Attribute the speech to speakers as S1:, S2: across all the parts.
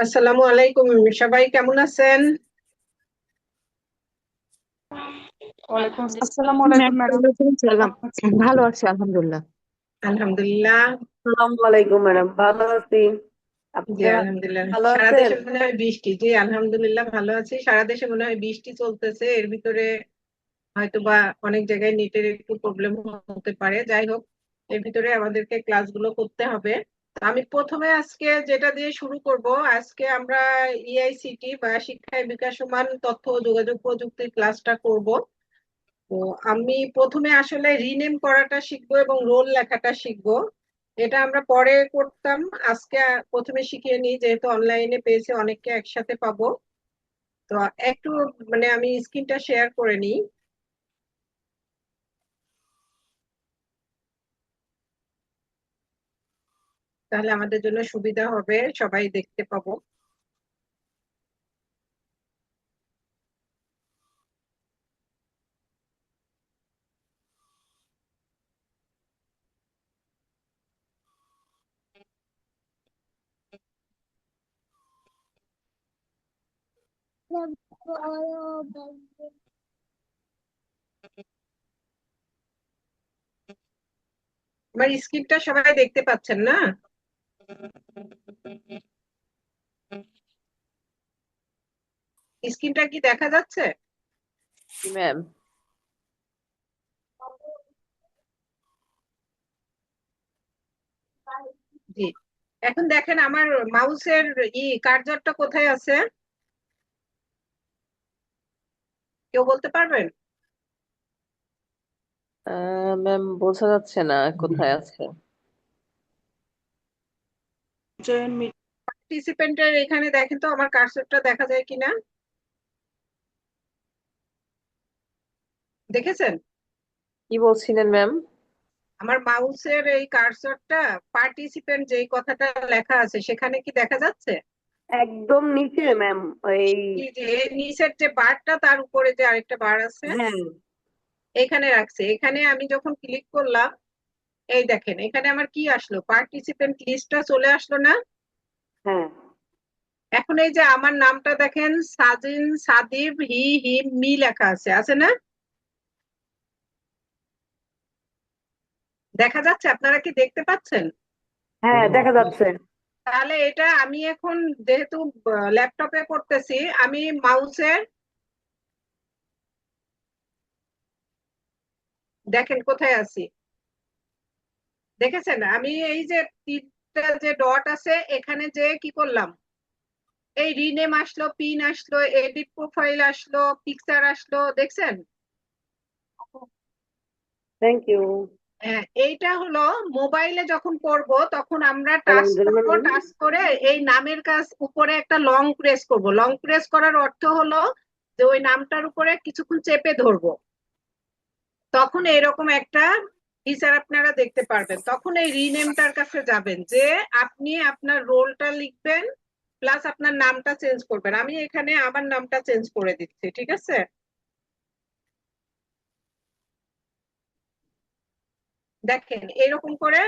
S1: আসসালামু আলাইকুম। সবাই কেমন আছেন?
S2: ওয়ালাইকুম আসসালামু আলাইকুম ম্যাডাম।
S1: সালাম।
S2: কেমন আছেন?
S1: ভালো আছি, আলহামদুলিল্লাহ। আলহামদুলিল্লাহ।
S2: আসসালামু আলাইকুম ম্যাডাম, ভালো আছি।
S1: জি,
S2: আপনারা
S1: আলহামদুলিল্লাহ।
S2: ভালো
S1: সারা
S2: আছেন?
S1: দেশে মনে হয় বৃষ্টি। জি, আলহামদুলিল্লাহ ভালো আছি। সারা দেশে মনে হয় বৃষ্টি চলতেছে, এর ভিতরে হয়তো বা অনেক জায়গায় নেটের একটু প্রবলেম হতে পারে। যাই হোক, এর ভিতরে আমাদেরকে ক্লাসগুলো করতে হবে। তো আমি প্রথমে আজকে যেটা দিয়ে শুরু করব, আজকে আমরা ইআইসিটি বা শিক্ষায় বিকাশমান তথ্য ও যোগাযোগ প্রযুক্তির ক্লাসটা করব। তো আমি প্রথমে আসলে রিনেম করাটা শিখবো এবং রোল লেখাটা শিখবো। এটা আমরা পরে করতাম। আজকে প্রথমে শিখিয়ে নিই, যেহেতু অনলাইনে পেয়েছে অনেককে একসাথে পাবো। তো একটু আমি স্ক্রিনটা শেয়ার করে নিই, তাহলে আমাদের জন্য সুবিধা হবে, সবাই দেখতে পাবো। আমার স্ক্রিনটা সবাই দেখতে পাচ্ছেন না? স্ক্রিনটা কি দেখা যাচ্ছে?
S2: জি ম্যাম।
S1: জি। এখন দেখেন আমার মাউসের কার্সারটা কোথায় আছে? কেউ বলতে পারবেন?
S2: ম্যাম বোঝা যাচ্ছে না কোথায় আছে।
S1: পার্টিসিপেন্টের এখানে দেখেন তো আমার কার্সরটা দেখা যায় কিনা, দেখেছেন?
S2: কি বলছিলেন ম্যাম?
S1: আমার মাউসের এই কার্সরটা পার্টিসিপেন্ট যেই কথাটা লেখা আছে সেখানে কি দেখা যাচ্ছে?
S2: একদম নিচে ম্যাম। এই
S1: এই যে এর নিচের যে বারটা, তার উপরে যে আরেকটা বার আছে,
S2: হ্যাঁ।
S1: এখানে রাখছে। এখানে আমি যখন ক্লিক করলাম, এই দেখেন এখানে আমার কি আসলো, পার্টিসিপেন্ট লিস্টটা চলে আসলো না?
S2: হ্যাঁ।
S1: এখন এই যে আমার নামটা দেখেন, সাজিন, সাদিব, হি, হিম, মি লেখা আছে, আছে না? দেখা যাচ্ছে? আপনারা কি দেখতে পাচ্ছেন?
S2: হ্যাঁ দেখা যাচ্ছে।
S1: তাহলে এটা আমি এখন যেহেতু ল্যাপটপে করতেছি, আমি মাউসের, দেখেন কোথায় আছি, দেখেছেন? আমি এই যে তিনটা যে ডট আছে, এখানে যে কি করলাম, এই রিনেম আসলো, পিন আসলো, এডিট প্রোফাইল আসলো, পিকচার আসলো, দেখছেন?
S2: Thank you.
S1: হ্যাঁ, এইটা হলো মোবাইলে যখন করব তখন আমরা টাচ করব, টাচ করে এই নামের কাছ উপরে একটা লং প্রেস করব। লং প্রেস করার অর্থ হলো যে ওই নামটার উপরে কিছুক্ষণ চেপে ধরবো, তখন এরকম একটা ফিচার আপনারা দেখতে পারবেন। তখন এই রিনেমটার কাছে যাবেন, যে আপনি আপনার রোলটা লিখবেন, প্লাস আপনার নামটা চেঞ্জ করবেন। আমি এখানে আমার নামটা চেঞ্জ করে দিচ্ছি, ঠিক আছে? দেখেন এরকম করে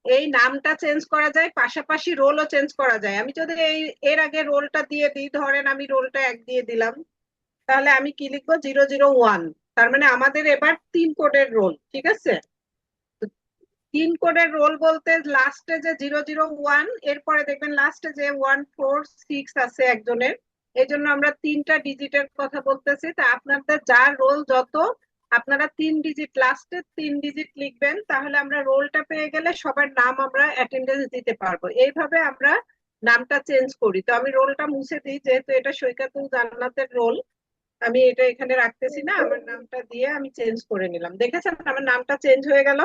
S1: এই নামটা চেঞ্জ করা যায়, পাশাপাশি রোলও চেঞ্জ করা যায়। আমি যদি এর আগে রোলটা দিয়ে দিই, ধরেন আমি রোলটা 1 দিয়ে দিলাম, তাহলে আমি কি লিখবো, 001। তার মানে আমাদের এবার 3 কোডের রোল, ঠিক আছে? 3 কোডের রোল বলতে লাস্টে যে 001, এরপরে দেখবেন লাস্টে যে 146 আছে একজনের, এই জন্য আমরা 3টা ডিজিটের কথা বলতেছি। তা আপনাদের যার রোল যত, আপনারা 3 ডিজিট, লাস্টে 3 ডিজিট লিখবেন, তাহলে আমরা রোলটা পেয়ে গেলে সবার নাম আমরা অ্যাটেন্ডেন্স দিতে পারবো। এইভাবে আমরা নামটা চেঞ্জ করি। তো আমি রোলটা মুছে দিই, যেহেতু এটা সৈকতুল জান্নাতের রোল, আমি এটা এখানে রাখতেছি না, আমার নামটা দিয়ে আমি চেঞ্জ করে নিলাম। দেখেছেন আমার নামটা চেঞ্জ হয়ে গেল?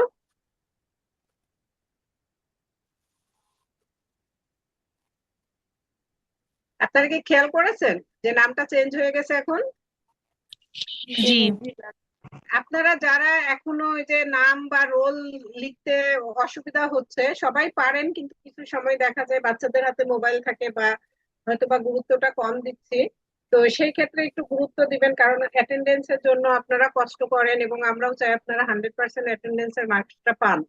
S1: আপনারা কি খেয়াল করেছেন যে নামটা চেঞ্জ হয়ে গেছে এখন?
S3: জি।
S1: আপনারা যারা এখনো ওই যে নাম বা রোল লিখতে অসুবিধা হচ্ছে, সবাই পারেন, কিন্তু কিছু সময় দেখা যায় বাচ্চাদের হাতে মোবাইল থাকে বা হয়তো বা গুরুত্বটা কম দিচ্ছি। তো সেই ক্ষেত্রে একটু গুরুত্ব দিবেন, কারণ অ্যাটেন্ডেন্সের জন্য আপনারা কষ্ট করেন এবং আমরাও চাই আপনারা 100% অ্যাটেন্ডেন্সের মার্কসটা পান।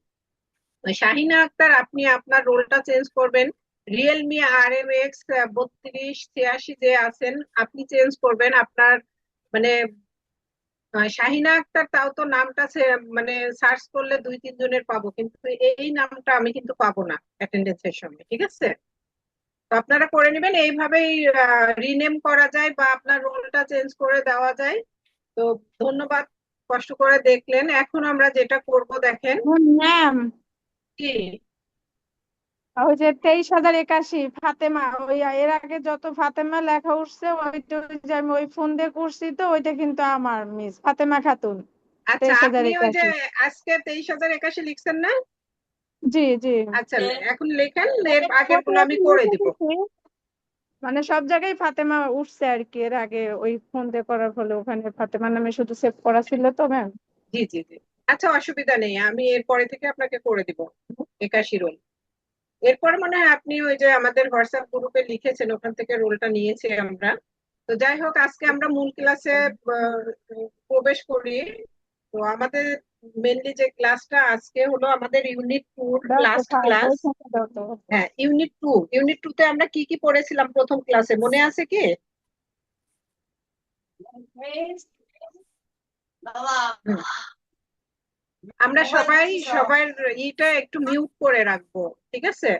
S1: শাহিনা আক্তার, আপনি আপনার রোলটা চেঞ্জ করবেন। রিয়েলমি RMX 3286 যে আছেন আপনি চেঞ্জ করবেন আপনার মানে শাহিনা আক্তার, তাও তো নামটা মানে সার্চ করলে 2-3 জনের পাবো, কিন্তু এই নামটা আমি কিন্তু পাবো না অ্যাটেন্ডেন্সের সঙ্গে, ঠিক আছে? তো আপনারা করে নেবেন, এইভাবেই রিনেম করা যায় বা আপনার রোলটা চেঞ্জ করে দেওয়া যায়। তো ধন্যবাদ, কষ্ট করে দেখলেন। এখন আমরা যেটা করব দেখেন
S4: ম্যাম,
S1: কি।
S4: ওই যে 23,081 ফাতেমা, ওই এর আগে যত ফাতেমা লেখা উঠছে ওইটা, ওই যে আমি ওই ফোন দিয়ে করছি তো ওইটা কিন্তু আমার মিস ফাতেমা খাতুন
S1: আচ্ছা,
S4: তেইশ হাজার
S1: আপনি ওই যে
S4: একাশি
S1: আজকে 23,081 লিখছেন না?
S4: জি জি।
S1: আচ্ছা, এখন লেখেন, এর আগের গুলো আমি করে দিব।
S4: মানে সব জায়গায় ফাতেমা উঠছে আর কি, এর আগে ওই ফোন দিয়ে করার ফলে ওখানে ফাতেমা নামে শুধু সেভ করা ছিল তো ম্যাম।
S1: জি জি জি, আচ্ছা, অসুবিধা নেই, আমি এরপরে থেকে আপনাকে করে দিব 81 রোল। এরপর মনে হয় আপনি ওই যে আমাদের হোয়াটসঅ্যাপ গ্রুপে লিখেছেন, ওখান থেকে রোলটা নিয়েছি আমরা। তো যাই হোক, আজকে আমরা মূল ক্লাসে প্রবেশ করি। তো আমাদের মেনলি যে ক্লাসটা আজকে হলো আমাদের ইউনিট 2
S4: দাও তো
S1: লাস্ট
S4: ফাইল,
S1: ক্লাস।
S4: ওই ফোনটা দাও তো।
S1: হ্যাঁ, ইউনিট 2 তে আমরা কি কি পড়েছিলাম প্রথম ক্লাসে মনে আছে কি? হুম, আমরা সবাই সবার ইটা একটু মিউট করে রাখবো, ঠিক আছে?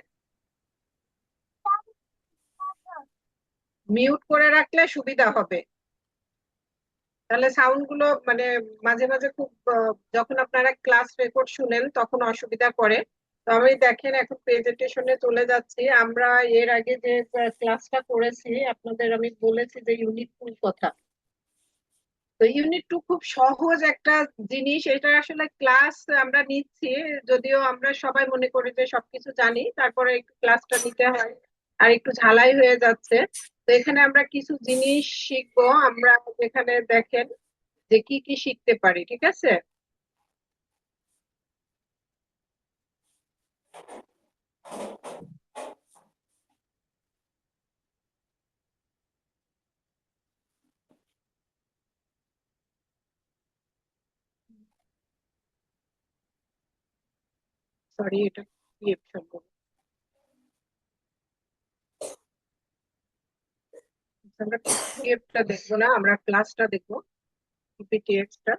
S1: মিউট করে রাখলে সুবিধা হবে, তাহলে সাউন্ড গুলো মানে মাঝে মাঝে খুব যখন আপনারা ক্লাস রেকর্ড শুনেন তখন অসুবিধা করে। তো আমি দেখেন এখন প্রেজেন্টেশনে চলে যাচ্ছি। আমরা এর আগে যে ক্লাসটা করেছি আপনাদের আমি বলেছি যে ইউনিট 2 কথা। তো ইউনিট 2 খুব সহজ একটা জিনিস, এটা আসলে ক্লাস আমরা নিচ্ছি, যদিও আমরা সবাই মনে করি যে সবকিছু জানি, তারপরে একটু ক্লাসটা নিতে হয় আর একটু ঝালাই হয়ে যাচ্ছে। তো এখানে আমরা কিছু জিনিস শিখবো, আমরা এখানে দেখেন যে কি কি শিখতে পারি, ঠিক আছে? সরি, এটা পিডিএফ সম্ভব, আমরা পিডিএফটা দেখবো না, আমরা ক্লাসটা দেখবো, পিপিটিএক্সটা।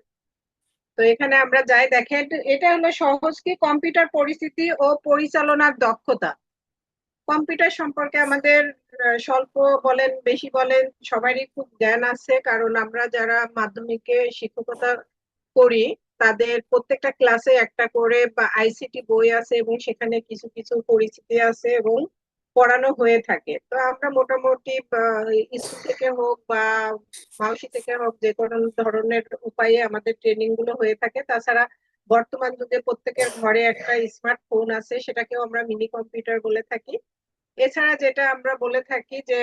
S1: তো এখানে আমরা যাই, দেখেন এটা হলো সহজ কি কম্পিউটার পরিস্থিতি ও পরিচালনার দক্ষতা। কম্পিউটার সম্পর্কে আমাদের স্বল্প বলেন বেশি বলেন সবারই খুব জ্ঞান আছে, কারণ আমরা যারা মাধ্যমিকে শিক্ষকতা করি তাদের প্রত্যেকটা ক্লাসে একটা করে বা আইসিটি বই আছে এবং সেখানে কিছু কিছু পরিচিতি আছে এবং পড়ানো হয়ে থাকে। তো আমরা মোটামুটি স্কুল থেকে হোক বা মাউসি থেকে হোক যে কোনো ধরনের উপায়ে আমাদের ট্রেনিং গুলো হয়ে থাকে। তাছাড়া বর্তমান যুগে প্রত্যেকের ঘরে একটা স্মার্টফোন আছে, সেটাকেও আমরা মিনি কম্পিউটার বলে থাকি। এছাড়া যেটা আমরা বলে থাকি যে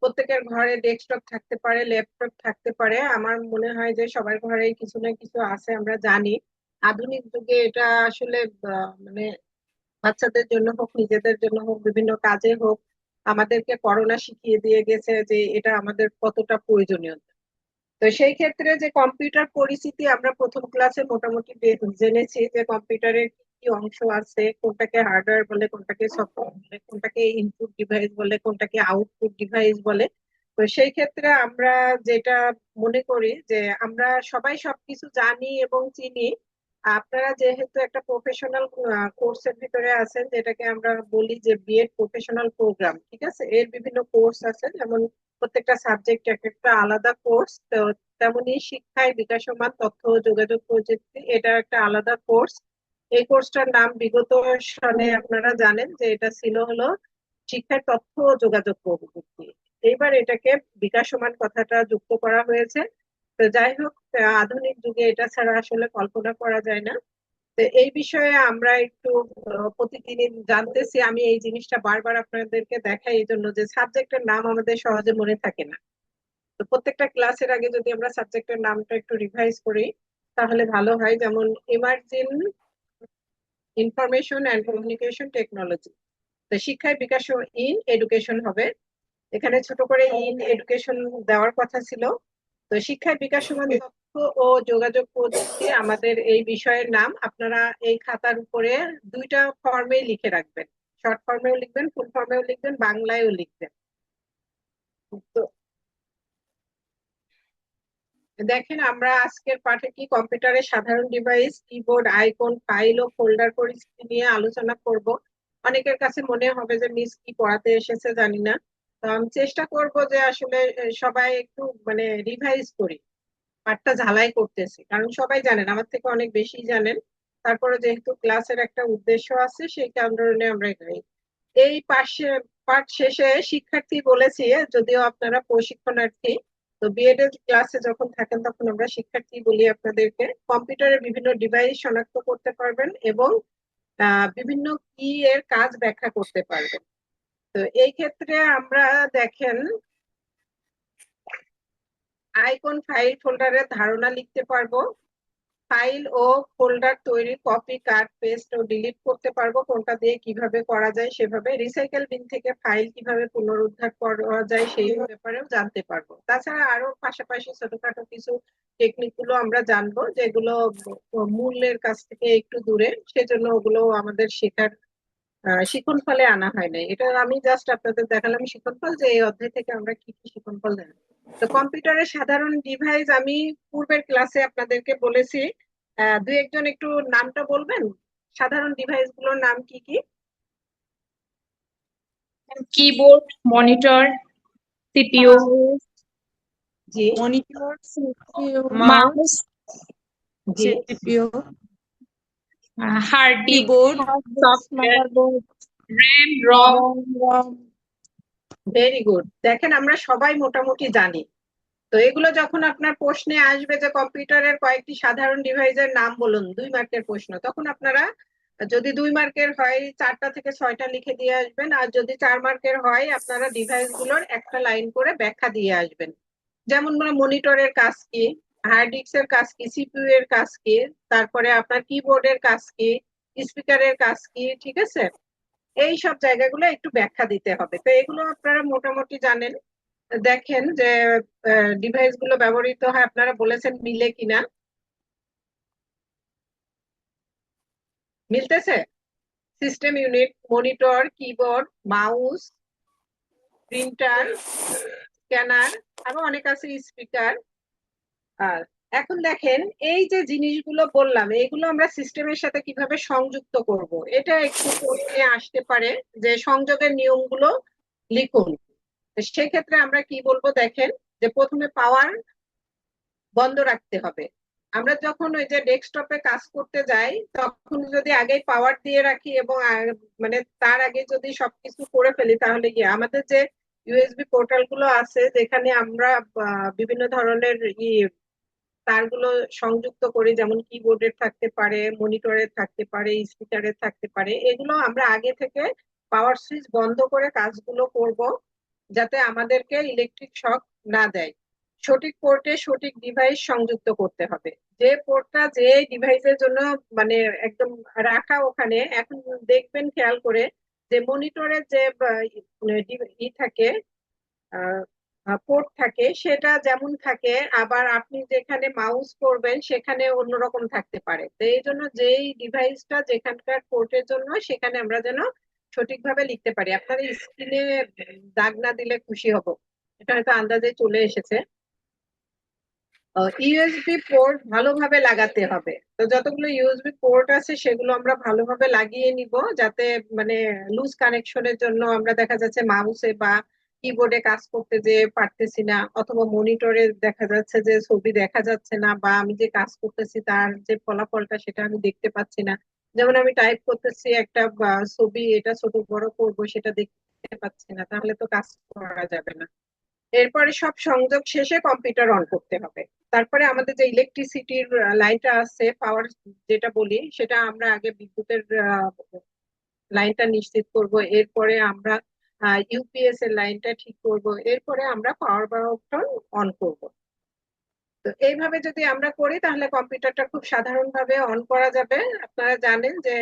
S1: প্রত্যেকের ঘরে ডেস্কটপ থাকতে পারে, ল্যাপটপ থাকতে পারে, আমার মনে হয় যে সবার ঘরেই কিছু না কিছু আছে, আমরা জানি। আধুনিক যুগে এটা আসলে মানে বাচ্চাদের জন্য হোক নিজেদের জন্য হোক বিভিন্ন কাজে হোক আমাদেরকে করোনা শিখিয়ে দিয়ে গেছে যে এটা আমাদের কতটা প্রয়োজনীয়। তো সেই ক্ষেত্রে যে কম্পিউটার পরিচিতি আমরা প্রথম ক্লাসে মোটামুটি জেনেছি যে কম্পিউটারের কি কি অংশ আছে, কোনটাকে হার্ডওয়্যার বলে, কোনটাকে সফটওয়্যার বলে, কোনটাকে ইনপুট ডিভাইস বলে, কোনটাকে আউটপুট ডিভাইস বলে। তো সেই ক্ষেত্রে আমরা যেটা মনে করি যে আমরা সবাই সবকিছু জানি এবং চিনি। আপনারা যেহেতু একটা প্রফেশনাল কোর্সের ভিতরে আছেন, যেটাকে আমরা বলি যে বিএড প্রফেশনাল প্রোগ্রাম, ঠিক আছে? এর বিভিন্ন কোর্স আছে, যেমন প্রত্যেকটা সাবজেক্ট এক একটা আলাদা কোর্স। তো তেমনি শিক্ষায় বিকাশমান তথ্য ও যোগাযোগ প্রযুক্তি, এটা একটা আলাদা কোর্স। এই কোর্সটার নাম বিগত সালে আপনারা জানেন যে এটা ছিল হলো শিক্ষার তথ্য ও যোগাযোগ প্রযুক্তি। এইবার এটাকে বিকাশমান কথাটা যুক্ত করা হয়েছে। তো যাই হোক, আধুনিক যুগে এটা ছাড়া আসলে কল্পনা করা যায় না। তো এই বিষয়ে আমরা একটু প্রতিদিনই জানতেছি। আমি এই জিনিসটা বারবার আপনাদেরকে দেখাই এই জন্য যে সাবজেক্টের নাম আমাদের সহজে মনে থাকে না। তো প্রত্যেকটা ক্লাসের আগে যদি আমরা সাবজেক্টের নামটা একটু রিভাইজ করি তাহলে ভালো হয়। যেমন emerging information and communication technology, তো শিক্ষায় বিকাশ ইন এডুকেশন হবে। এখানে ছোট করে ইন এডুকেশন দেওয়ার কথা ছিল। তো শিক্ষায় বিকাশমান তথ্য ও যোগাযোগ প্রযুক্তি আমাদের এই বিষয়ের নাম। আপনারা এই খাতার উপরে দুইটা ফর্মে লিখে রাখবেন। শর্ট ফর্মেও লিখবেন, ফুল ফর্মেও লিখবেন, বাংলায়ও লিখবেন। তো দেখেন, আমরা আজকের পাঠে কি কম্পিউটারের সাধারণ ডিভাইস, কিবোর্ড, আইকন, ফাইল ও ফোল্ডার পরিস্থিতি নিয়ে আলোচনা করব। অনেকের কাছে মনে হবে যে মিস কি পড়াতে এসেছে জানি না। তো আমি চেষ্টা করব যে আসলে সবাই একটু মানে রিভাইজ করি, পাঠটা ঝালাই করতেছি, কারণ সবাই জানেন, আমার থেকে অনেক বেশি জানেন। তারপরে যেহেতু ক্লাসের একটা উদ্দেশ্য আছে, সেই কারণে আমরা এগোই। এই পাঠ শেষে শিক্ষার্থী বলেছি, যদিও আপনারা প্রশিক্ষণার্থী, তো বিএড এর ক্লাসে যখন থাকেন তখন আমরা শিক্ষার্থী বলি আপনাদেরকে। কম্পিউটারের বিভিন্ন ডিভাইস শনাক্ত করতে পারবেন এবং বিভিন্ন কি এর কাজ ব্যাখ্যা করতে পারবেন। তো এই ক্ষেত্রে আমরা দেখেন, আইকন, ফাইল, ফোল্ডারের ধারণা লিখতে পারবো, ফাইল ও ফোল্ডার তৈরি, কপি, কাট, পেস্ট ও ডিলিট করতে পারবো, কোনটা দিয়ে কিভাবে করা যায় সেভাবে। রিসাইকেল বিন থেকে ফাইল কিভাবে পুনরুদ্ধার করা যায় সেই ব্যাপারেও জানতে পারবো। তাছাড়া আরো পাশাপাশি ছোটখাটো কিছু টেকনিক গুলো আমরা জানবো, যেগুলো মূলের কাছ থেকে একটু দূরে, সেজন্য ওগুলো আমাদের শেখার শিখন ফলে আনা হয় নাই। এটা আমি জাস্ট আপনাদের দেখালাম শিখন ফল, যে এই অধ্যায় থেকে আমরা কি কি শিখন ফল জানি। তো কম্পিউটারের সাধারণ ডিভাইস আমি পূর্বের ক্লাসে আপনাদেরকে বলেছি। দুই একজন একটু নামটা বলবেন, সাধারণ ডিভাইস গুলোর নাম কি কি?
S3: কিবোর্ড, মনিটর, সিপিইউ,
S1: জি
S4: মনিটর, সিপিইউ,
S3: মাউস,
S1: জি
S4: CPU,
S3: hard disk,
S4: keyboard,
S3: software,
S4: motherboard,
S3: RAM, ROM.
S4: ROM.
S1: Very good. দেখেন, আমরা সবাই মোটামুটি জানি। তো এগুলো যখন আপনার প্রশ্নে আসবে যে কম্পিউটারের কয়েকটি সাধারণ ডিভাইসের নাম বলুন, 2 মার্কের প্রশ্ন, তখন আপনারা যদি 2 মার্কের হয় 4টা থেকে 6টা লিখে দিয়ে আসবেন, আর যদি 4 মার্কের হয় আপনারা ডিভাইস গুলোর একটা লাইন করে ব্যাখ্যা দিয়ে আসবেন। যেমন মনিটরের কাজ কি, হার্ড ডিস্কের কাজ কি, সিপিইউ এর কাজ কি, তারপরে আপনার কিবোর্ডের কাজ কি, স্পিকারের কাজ কি, ঠিক আছে? এই সব জায়গাগুলো একটু ব্যাখ্যা দিতে হবে। তো এগুলো আপনারা মোটামুটি জানেন। দেখেন যে ডিভাইস গুলো ব্যবহৃত হয়, আপনারা বলেছেন মিলে কিনা, মিলতেছে? System unit, monitor, keyboard, mouse, printer, scanner, আরো অনেক আছে, স্পিকার। আর এখন দেখেন, এই যে জিনিসগুলো বললাম, এগুলো আমরা সিস্টেমের সাথে কিভাবে সংযুক্ত করব, এটা একটু প্রশ্নে আসতে পারে যে সংযোগের নিয়মগুলো লিখুন। সেক্ষেত্রে আমরা কি বলবো, দেখেন যে প্রথমে পাওয়ার বন্ধ রাখতে হবে। আমরা যখন ওই যে ডেস্কটপে কাজ করতে যাই, তখন যদি আগে পাওয়ার দিয়ে রাখি এবং মানে তার আগে যদি সবকিছু করে ফেলি, তাহলে কি আমাদের যে ইউএসবি পোর্টাল গুলো আছে, যেখানে আমরা বিভিন্ন ধরনের তারগুলো সংযুক্ত করি, যেমন কিবোর্ডের থাকতে পারে, মনিটরের থাকতে পারে, স্পিকারের থাকতে পারে, এগুলো আমরা আগে থেকে পাওয়ার সুইচ বন্ধ করে কাজগুলো করব, যাতে আমাদেরকে ইলেকট্রিক শক না দেয়। সঠিক পোর্টে সঠিক ডিভাইস সংযুক্ত করতে হবে। যে পোর্টটা যে ডিভাইসের জন্য মানে একদম রাখা ওখানে, এখন দেখবেন খেয়াল করে যে মনিটরের যে ই থাকে, পোর্ট থাকে, সেটা যেমন থাকে, আবার আপনি যেখানে মাউস করবেন সেখানে অন্যরকম থাকতে পারে। তো এই জন্য যেই ডিভাইসটা যেখানকার পোর্টের জন্য, সেখানে আমরা যেন সঠিকভাবে লিখতে পারি। আপনার স্ক্রিনে দাগ না দিলে খুশি হব, এটা হয়তো আন্দাজে চলে এসেছে। ইউএসবি পোর্ট ভালোভাবে লাগাতে হবে। তো যতগুলো ইউএসবি পোর্ট আছে সেগুলো আমরা ভালোভাবে লাগিয়ে নিব, যাতে মানে লুজ কানেকশনের জন্য আমরা দেখা যাচ্ছে মাউসে বা কিবোর্ডে কাজ করতে যে পারতেছি না, অথবা মনিটরে দেখা যাচ্ছে যে ছবি দেখা যাচ্ছে না, বা আমি যে কাজ করতেছি তার যে ফলাফলটা সেটা আমি দেখতে পাচ্ছি না। যেমন আমি টাইপ করতেছি একটা ছবি, এটা ছোট বড় করবো, সেটা দেখতে পাচ্ছি না, তাহলে তো কাজ করা যাবে না। এরপরে সব সংযোগ শেষে কম্পিউটার অন করতে হবে। তারপরে আমাদের যে ইলেকট্রিসিটির লাইনটা আছে, পাওয়ার যেটা বলি, সেটা আমরা আগে বিদ্যুতের লাইনটা নিশ্চিত করব, এরপরে আমরা ইউপিএস এর লাইনটা ঠিক করব, এরপরে আমরা পাওয়ার বাটন অন করব। তো এইভাবে যদি আমরা করি তাহলে কম্পিউটারটা খুব সাধারণভাবে অন করা যাবে। আপনারা জানেন যে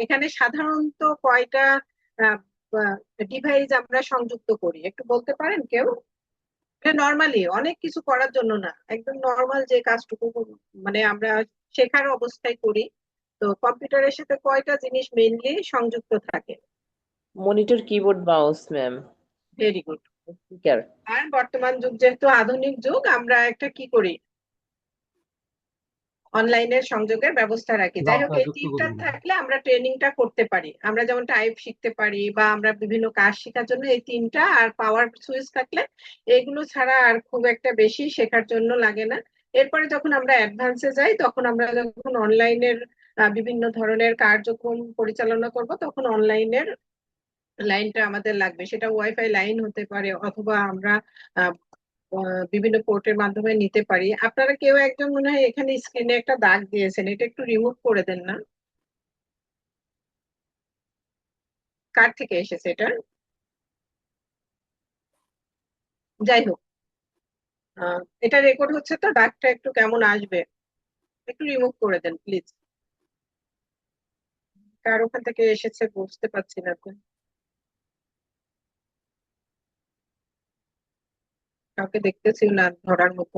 S1: এখানে সাধারণত কয়টা ডিভাইস আমরা সংযুক্ত করি, একটু বলতে পারেন কেউ? নর্মালি অনেক কিছু করার জন্য না, একদম নর্মাল যে কাজটুকু মানে আমরা শেখার অবস্থায় করি। তো কম্পিউটারের সাথে কয়টা জিনিস মেইনলি সংযুক্ত থাকে?
S2: Monitor, keyboard, mouse ma'am,
S1: very good.
S2: Speaker.
S1: আর বর্তমান যুগ যেহেতু আধুনিক যুগ, আমরা একটা কি করি, অনলাইনের সংযোগের ব্যবস্থা রাখি। যাই হোক, এই তিনটা থাকলে আমরা ট্রেনিংটা করতে পারি। আমরা যেমন টাইপ শিখতে পারি বা আমরা বিভিন্ন কাজ শেখার জন্য এই তিনটা, আর পাওয়ার সুইচ থাকলে এগুলো ছাড়া আর খুব একটা বেশি শেখার জন্য লাগে না। এরপরে যখন আমরা অ্যাডভান্সে যাই, তখন আমরা যখন অনলাইনের বিভিন্ন ধরনের কার্যক্রম পরিচালনা করব, তখন অনলাইনের লাইনটা আমাদের লাগবে। সেটা ওয়াইফাই লাইন হতে পারে, অথবা আমরা আহ, বিভিন্ন পোর্টের মাধ্যমে নিতে পারি। আপনারা কেউ একজন মনে হয় এখানে স্ক্রিনে একটা দাগ দিয়েছেন, এটা একটু রিমুভ করে দেন না। কার থেকে এসেছে এটা? যাই হোক, এটা রেকর্ড হচ্ছে, তো দাগটা একটু কেমন আসবে, একটু রিমুভ করে দেন প্লিজ। কার ওখান থেকে এসেছে বুঝতে পারছি না তো। কাউকে দেখতেছি না ধরার মতো।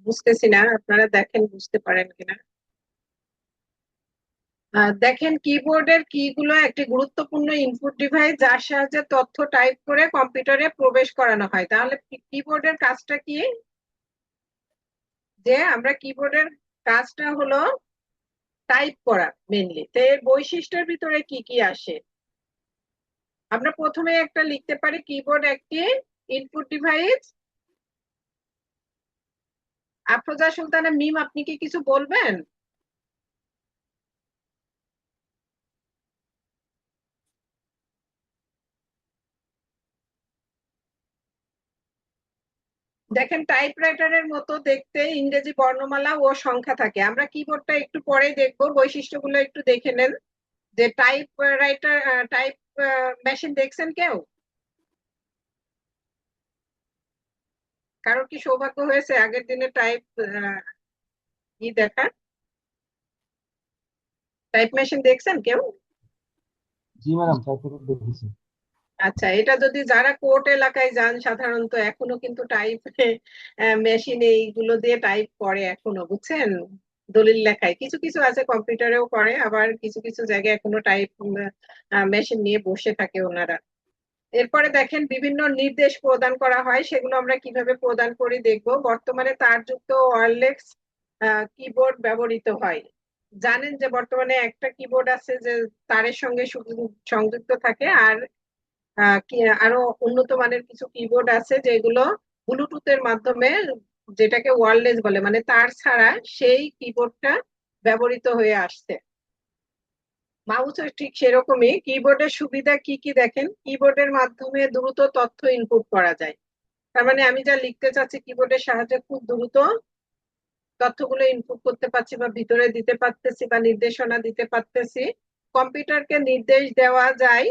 S1: বুঝতেছি না, আপনারা দেখেন বুঝতে পারেন কিনা। দেখেন, কিবোর্ডের কি গুলো একটি গুরুত্বপূর্ণ ইনপুট ডিভাইস, যার সাহায্যে তথ্য টাইপ করে কম্পিউটারে প্রবেশ করানো হয়। তাহলে কিবোর্ডের কাজটা কি? যে আমরা কিবোর্ডের কাজটা হলো টাইপ করা মেনলি। তো এর বৈশিষ্ট্যের ভিতরে কি কি আসে? আমরা প্রথমে একটা লিখতে পারি, কিবোর্ড একটি ইনপুট ডিভাইস। আফরোজা সুলতানা মিম, আপনি কি কিছু বলবেন? দেখেন, টাইপরাইটারের মতো দেখতে ইংরেজি বর্ণমালা ও সংখ্যা থাকে। আমরা কিবোর্ডটা একটু পরে দেখবো, বৈশিষ্ট্যগুলো একটু দেখে নেন। যে টাইপ রাইটার, টাইপ মেশিন দেখছেন কেউ? কারোর কি সৌভাগ্য হয়েছে আগের দিনে টাইপ দেখা, টাইপ মেশিন দেখছেন কেউ?
S5: জি ম্যাডাম, টাইপের দেখেছি।
S1: আচ্ছা, এটা যদি যারা কোর্ট এলাকায় যান, সাধারণত এখনো কিন্তু টাইপ মেশিন এইগুলো দিয়ে টাইপ করে এখনো, বুঝছেন? দলিল লেখায় কিছু কিছু আছে, কম্পিউটারেও করে, আবার কিছু কিছু জায়গায় এখনো টাইপ মেশিন নিয়ে বসে থাকে ওনারা। এরপরে দেখেন, বিভিন্ন নির্দেশ প্রদান করা হয়, সেগুলো আমরা কিভাবে প্রদান করি দেখবো। বর্তমানে তারযুক্ত ওয়্যারলেস কিবোর্ড ব্যবহৃত হয়। জানেন যে বর্তমানে একটা কিবোর্ড আছে যে তারের সঙ্গে সংযুক্ত থাকে, আর আরো উন্নত মানের কিছু কিবোর্ড আছে যেগুলো ব্লুটুথের মাধ্যমে, যেটাকে ওয়্যারলেস বলে, মানে তার ছাড়া সেই কিবোর্ডটা ব্যবহৃত হয়ে আসছে। মাউসও ঠিক সেরকমই। কিবোর্ডের সুবিধা কি কি দেখেন, কিবোর্ডের মাধ্যমে দ্রুত তথ্য ইনপুট করা যায়। তার মানে আমি যা লিখতে চাচ্ছি, কিবোর্ডের সাহায্যে খুব দ্রুত তথ্যগুলো ইনপুট করতে পারছি বা ভিতরে দিতে পারতেছি বা নির্দেশনা দিতে পারতেছি। কম্পিউটারকে নির্দেশ দেওয়া যায়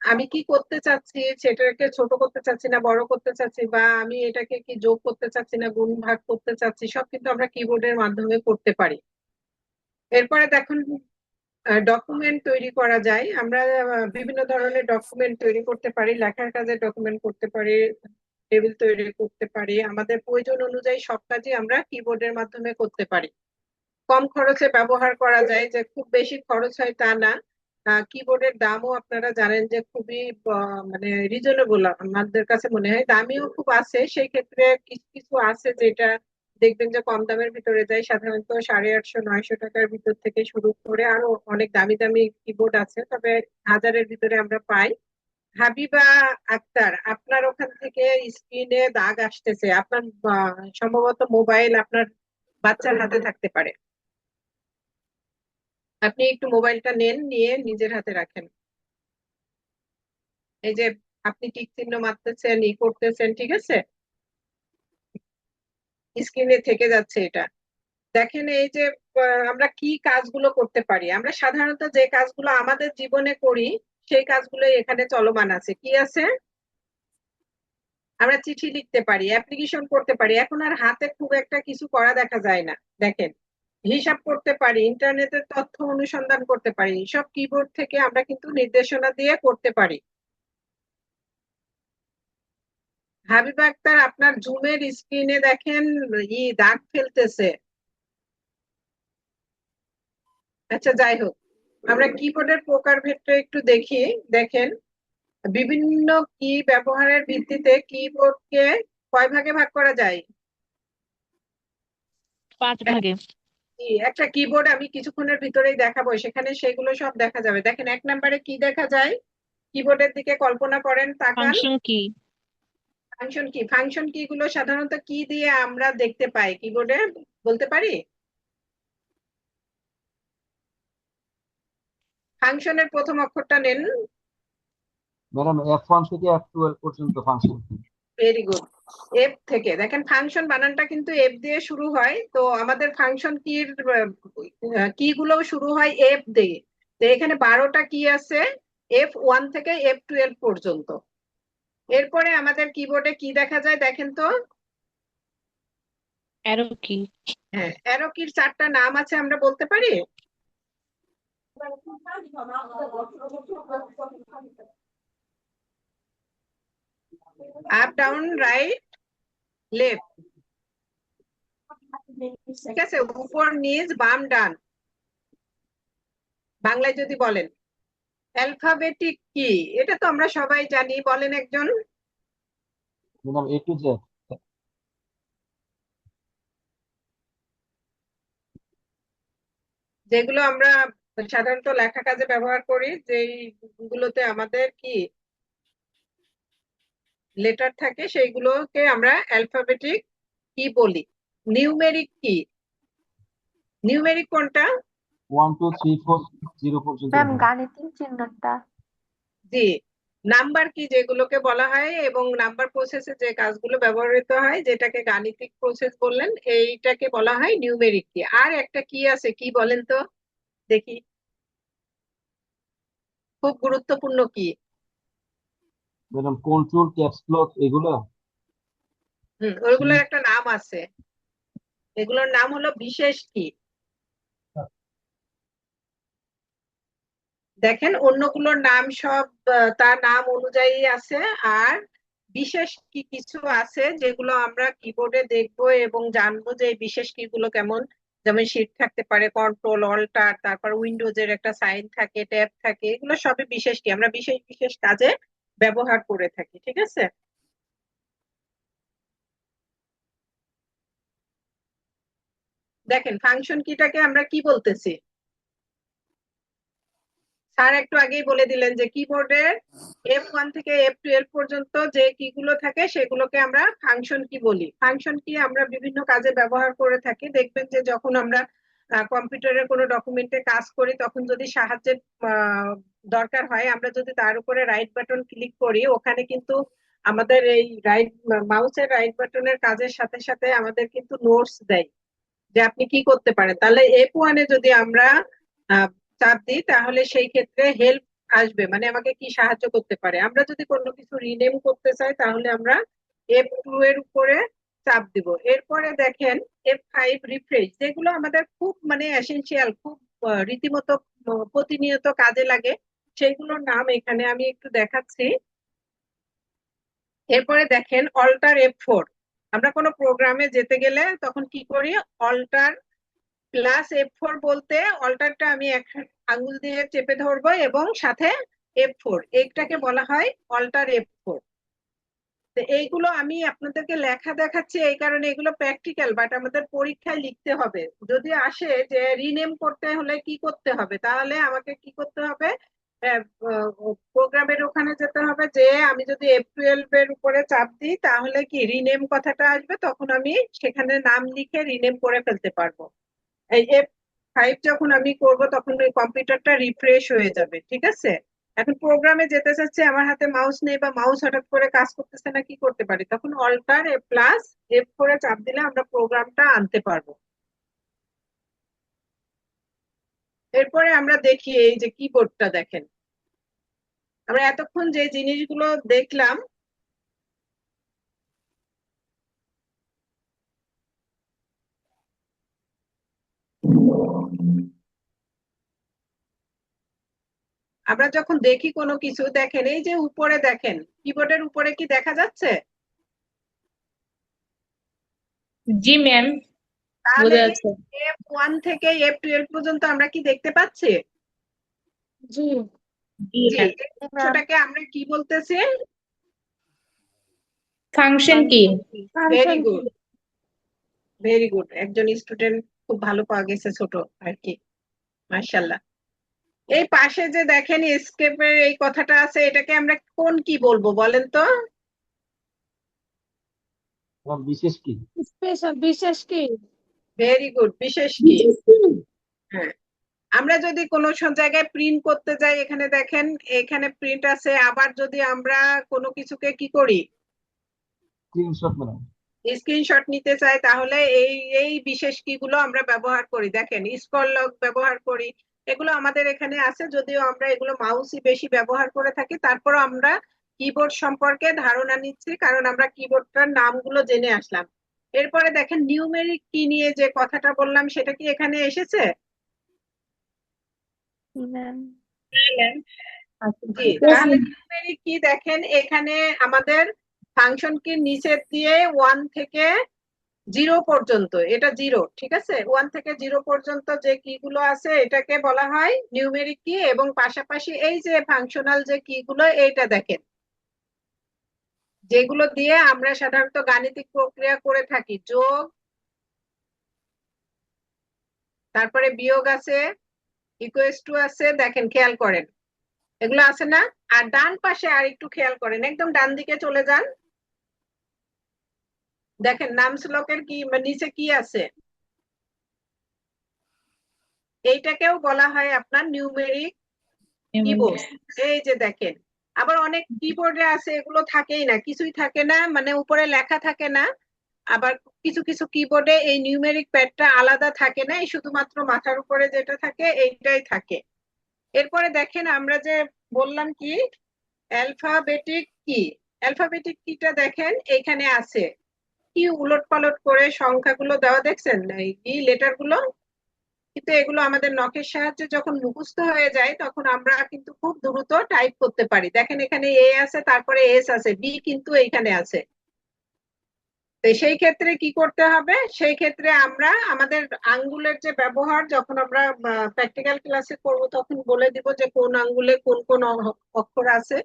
S1: আমি কি করতে চাচ্ছি, সেটাকে ছোট করতে চাচ্ছি না বড় করতে চাচ্ছি, বা আমি এটাকে কি যোগ করতে চাচ্ছি না গুণ ভাগ করতে চাচ্ছি, সব কিন্তু আমরা কিবোর্ডের মাধ্যমে করতে পারি। এরপরে দেখুন, ডকুমেন্ট তৈরি করা যায়। আমরা বিভিন্ন ধরনের ডকুমেন্ট তৈরি করতে পারি, লেখার কাজে ডকুমেন্ট করতে পারি, টেবিল তৈরি করতে পারি। আমাদের প্রয়োজন অনুযায়ী সব কাজই আমরা কিবোর্ডের মাধ্যমে করতে পারি। কম খরচে ব্যবহার করা যায়, যে খুব বেশি খরচ হয় তা না। কিবোর্ডের দামও আপনারা জানেন যে খুবই মানে রিজনেবল আমাদের কাছে মনে হয়। দামিও খুব আছে, সেই ক্ষেত্রে কিছু কিছু আছে যেটা দেখবেন যে কম দামের ভিতরে যায়, সাধারণত 850-900 টাকার ভিতর থেকে শুরু করে আরো অনেক দামি দামি কিবোর্ড আছে, তবে হাজারের ভিতরে আমরা পাই। হাবিবা আক্তার, আপনার ওখান থেকে স্ক্রিনে দাগ আসতেছে। আপনার সম্ভবত মোবাইল আপনার বাচ্চার হাতে থাকতে পারে। আপনি একটু মোবাইলটা নেন, নিয়ে নিজের হাতে রাখেন। এই যে আপনি টিক চিহ্ন মারতেছেন, ই করতেছেন, ঠিক আছে, স্ক্রিনে থেকে যাচ্ছে এটা। দেখেন, এই যে আমরা কি কাজগুলো করতে পারি, আমরা সাধারণত যে কাজগুলো আমাদের জীবনে করি সেই কাজগুলো এখানে চলমান আছে। কি আছে? আমরা চিঠি লিখতে পারি, অ্যাপ্লিকেশন করতে পারি, এখন আর হাতে খুব একটা কিছু করা দেখা যায় না। দেখেন, হিসাব করতে পারি, ইন্টারনেটের তথ্য অনুসন্ধান করতে পারি, সব কিবোর্ড থেকে আমরা কিন্তু নির্দেশনা দিয়ে করতে পারি। হাবিবা আক্তার আপনার জুমের স্ক্রিনে দেখেন দাগ ফেলতেছে। আচ্ছা যাই হোক, আমরা কিবোর্ডের প্রকারভেদটা একটু দেখি। দেখেন, বিভিন্ন কি ব্যবহারের ভিত্তিতে কিবোর্ডকে কয় ভাগে ভাগ করা যায়?
S6: 5 ভাগে।
S1: একটা কিবোর্ড আমি কিছুক্ষণের ভিতরেই দেখাবো, সেখানে সেগুলো সব দেখা যাবে। দেখেন 1 নম্বরে কি দেখা যায়, কিবোর্ডের দিকে কল্পনা করেন, তাকান।
S6: ফাংশন কি?
S1: ফাংশন কি? ফাংশন কি গুলো সাধারণত কি দিয়ে আমরা দেখতে পাই কিবোর্ডে, বলতে পারি? ফাংশনের প্রথম অক্ষরটা নেন।
S5: ম্যাডাম F1 থেকে F12 পর্যন্ত ফাংশন কি?
S1: Very good. এফ থেকে দেখেন, ফাংশন বানানটা কিন্তু এফ দিয়ে শুরু হয়, তো আমাদের ফাংশন কির কি গুলো শুরু হয় এফ দিয়ে। তো এখানে 12টা কি আছে, F1 থেকে F12 পর্যন্ত। এরপরে আমাদের কিবোর্ডে কি দেখা যায় দেখেন তো।
S6: অ্যারো কি?
S1: হ্যাঁ, অ্যারো কির 4টা নাম আছে, আমরা বলতে পারি? আপ, ডাউন, রাইট, লেফট, ঠিক আছে? উপর, নিচ, বাম, ডান। বাংলায় যদি বলেন অ্যালফাবেটিক কি, এটা তো আমরা সবাই জানি, বলেন একজন।
S5: Madam A to Z।
S1: যেগুলো আমরা সাধারণত লেখা কাজে ব্যবহার করি, যেগুলোতে আমাদের কি লেটার থাকে, সেইগুলোকে আমরা অ্যালফাবেটিক কি বলি। নিউমেরিক কি? নিউমেরিক কোনটা?
S5: 1 2 3 4 0 পর্যন্ত
S7: ম্যাম
S5: হবে।
S7: গাণিতিক চিহ্নটা।
S1: জি। নাম্বার কি? যেগুলোকে বলা হয় এবং নাম্বার প্রসেসে যে কাজগুলো ব্যবহৃত হয়, যেটাকে গাণিতিক প্রসেস বললেন, এইটাকে বলা হয় নিউমেরিক কি। আর একটা কি আছে, কি বলেন তো দেখি, খুব গুরুত্বপূর্ণ কি?
S5: ম্যাডাম কন্ট্রোল, ক্যাপস লক এগুলো।
S1: ওইগুলোর একটা নাম আছে, এগুলোর নাম হলো বিশেষ কি। দেখেন অন্যগুলোর নাম সব তার নাম অনুযায়ী আছে, আর বিশেষ কি কিছু আছে যেগুলো আমরা কিবোর্ডে দেখবো এবং জানবো যে এই বিশেষ কি গুলো কেমন। যেমন শিফট থাকতে পারে, কন্ট্রোল, অল্টার, তারপর উইন্ডোজের একটা সাইন থাকে, ট্যাব থাকে, এগুলো সবই বিশেষ কি, আমরা বিশেষ বিশেষ কাজে ব্যবহার করে থাকি, ঠিক আছে? দেখেন ফাংশন কিটাকে আমরা কি বলতেছি, স্যার একটু আগেই বলে দিলেন যে কিবোর্ডের F1 থেকে F12 পর্যন্ত যে কি গুলো থাকে সেগুলোকে আমরা ফাংশন কি বলি। ফাংশন কি আমরা বিভিন্ন কাজে ব্যবহার করে থাকি। দেখবেন যে যখন আমরা কম্পিউটারের কোনো ডকুমেন্টে কাজ করি, তখন যদি সাহায্যের দরকার হয়, আমরা যদি তার উপরে রাইট বাটন ক্লিক করি, ওখানে কিন্তু আমাদের এই মাউসের রাইট বাটনের কাজের সাথে সাথে আমাদের কিন্তু নোটস দেয় যে আপনি কি করতে পারেন। তাহলে F1 এ যদি আমরা চাপ দিই, তাহলে সেই ক্ষেত্রে হেল্প আসবে, মানে আমাকে কি সাহায্য করতে পারে। আমরা যদি কোনো কিছু রিনেম করতে চাই, তাহলে আমরা F2 এর উপরে চাপ দিব। এরপরে দেখেন F5 রিফ্রেশ, যেগুলো আমাদের খুব মানে এসেনশিয়াল, খুব রীতিমতো প্রতিনিয়ত কাজে লাগে, সেইগুলোর নাম এখানে আমি একটু দেখাচ্ছি। এরপরে দেখেন অল্টার F4, আমরা কোনো প্রোগ্রামে যেতে গেলে তখন কি করি, অল্টার +F4 বলতে অল্টারটা আমি এক আঙ্গুল দিয়ে চেপে ধরবো এবং সাথে F4, এইটাকে বলা হয় অল্টার F4। তো এইগুলো আমি আপনাদেরকে লেখা দেখাচ্ছি এই কারণে, এগুলো প্র্যাকটিক্যাল, বাট আমাদের পরীক্ষায় লিখতে হবে। যদি আসে যে রিনেম করতে হলে কি করতে হবে, তাহলে আমাকে কি করতে হবে, প্রোগ্রামের ওখানে যেতে হবে, যে আমি যদি F12 এর উপরে চাপ দিই, তাহলে কি রিনেম কথাটা আসবে, তখন আমি সেখানে নাম লিখে রিনেম করে ফেলতে পারবো। এই F5 যখন আমি করব, তখন ওই কম্পিউটারটা রিফ্রেশ হয়ে যাবে, ঠিক আছে? এখন প্রোগ্রামে যেতে চাচ্ছে, আমার হাতে মাউস নেই বা মাউস হঠাৎ করে কাজ করতেছে না, কি করতে পারি, তখন অল্টার F করে চাপ দিলে আমরা প্রোগ্রামটা আনতে পারবো। এরপরে আমরা দেখি এই যে কিবোর্ডটা দেখেন, আমরা এতক্ষণ যে জিনিসগুলো দেখলাম, আমরা যখন দেখি কোনো কিছু, দেখেন এই যে উপরে দেখেন, কিবোর্ডের উপরে কি দেখা যাচ্ছে,
S3: জি ম্যাম,
S1: তাহলে
S3: বোঝা যাচ্ছে।
S1: F1 থেকে F12 পর্যন্ত আমরা কি দেখতে পাচ্ছি?
S4: জি
S3: জি
S1: জি,
S3: ম্যাম।
S1: এই অংশটাকে আমরা কি বলতেছি?
S3: ফাংশন কি?
S1: ভেরি
S4: ফাংশন কি?
S1: Good, very good. একজন স্টুডেন্ট খুব ভালো পাওয়া গেছে, ছোট আর কি, মাশাআল্লাহ। এই পাশে যে দেখেন এসকেপের এই কথাটা আছে, এটাকে আমরা কোন কি বলবো বলেন তো?
S5: এবং বিশেষ কি?
S4: স্পেশাল, বিশেষ কি?
S1: ভেরি গুড, বিশেষ কি। হ্যাঁ, আমরা যদি কোনো জায়গায় প্রিন্ট করতে যাই, এখানে দেখেন এখানে প্রিন্ট আছে, আবার যদি আমরা কোনো কিছুকে কি করি,
S5: স্ক্রিনশট ম্যাডাম।
S1: স্ক্রিনশট নিতে চাই, তাহলে এই এই বিশেষ কিগুলো আমরা ব্যবহার করি। দেখেন স্ক্রল লক ব্যবহার করি, এগুলো আমাদের এখানে আছে, যদিও আমরা এগুলো মাউসই বেশি ব্যবহার করে থাকি, তারপরও আমরা কিবোর্ড সম্পর্কে ধারণা নিচ্ছি, কারণ আমরা কিবোর্ডটার নামগুলো জেনে আসলাম। এরপরে দেখেন নিউমেরিক কি নিয়ে যে কথাটা বললাম, সেটা কি এখানে এসেছে? জি, তাহলে নিউমেরিক কি দেখেন এখানে আমাদের ফাংশন কি নিচের দিয়ে 1 থেকে 0 পর্যন্ত, এটা 0, ঠিক আছে? 1 থেকে 0 পর্যন্ত যে কিগুলো আছে এটাকে বলা হয় নিউমেরিক কি, এবং পাশাপাশি এই যে ফাংশনাল যে কিগুলো, এইটা দেখেন যেগুলো দিয়ে আমরা সাধারণত গাণিতিক প্রক্রিয়া করে থাকি, যোগ, তারপরে বিয়োগ আছে, ইকুয়ালস টু আছে, দেখেন খেয়াল করেন এগুলো আছে না? আর ডান পাশে আর একটু খেয়াল করেন, একদম ডান দিকে চলে যান, দেখেন নাম শ্লোকের কি নিচে কি আছে, এইটাকেও বলা হয় আপনার নিউমেরিক কিবোর্ড। এই যে দেখেন, আবার অনেক কিবোর্ডে আছে এগুলো থাকেই না, কিছুই থাকে না, মানে উপরে লেখা থাকে না। আবার কিছু কিছু কিবোর্ডে এই নিউমেরিক প্যাডটা আলাদা থাকে না, এই শুধুমাত্র মাথার উপরে যেটা থাকে এইটাই থাকে। এরপরে দেখেন আমরা যে বললাম কি অ্যালফাবেটিক কি, অ্যালফাবেটিক কিটা দেখেন এখানে আছে, কি উলট পালট করে সংখ্যাগুলো দেওয়া, দেখছেন এই কি লেটার গুলো, কিন্তু এগুলো আমাদের নখের সাহায্যে যখন মুখস্থ হয়ে যায় তখন আমরা কিন্তু খুব দ্রুত টাইপ করতে পারি। দেখেন এখানে এ আছে, তারপরে এস আছে, বি কিন্তু এইখানে আছে। তো সেই ক্ষেত্রে কি করতে হবে, সেই ক্ষেত্রে আমরা আমাদের আঙ্গুলের যে ব্যবহার, যখন আমরা প্র্যাকটিক্যাল ক্লাসে করব তখন বলে দিব যে কোন আঙ্গুলে কোন কোন অক্ষর আছে,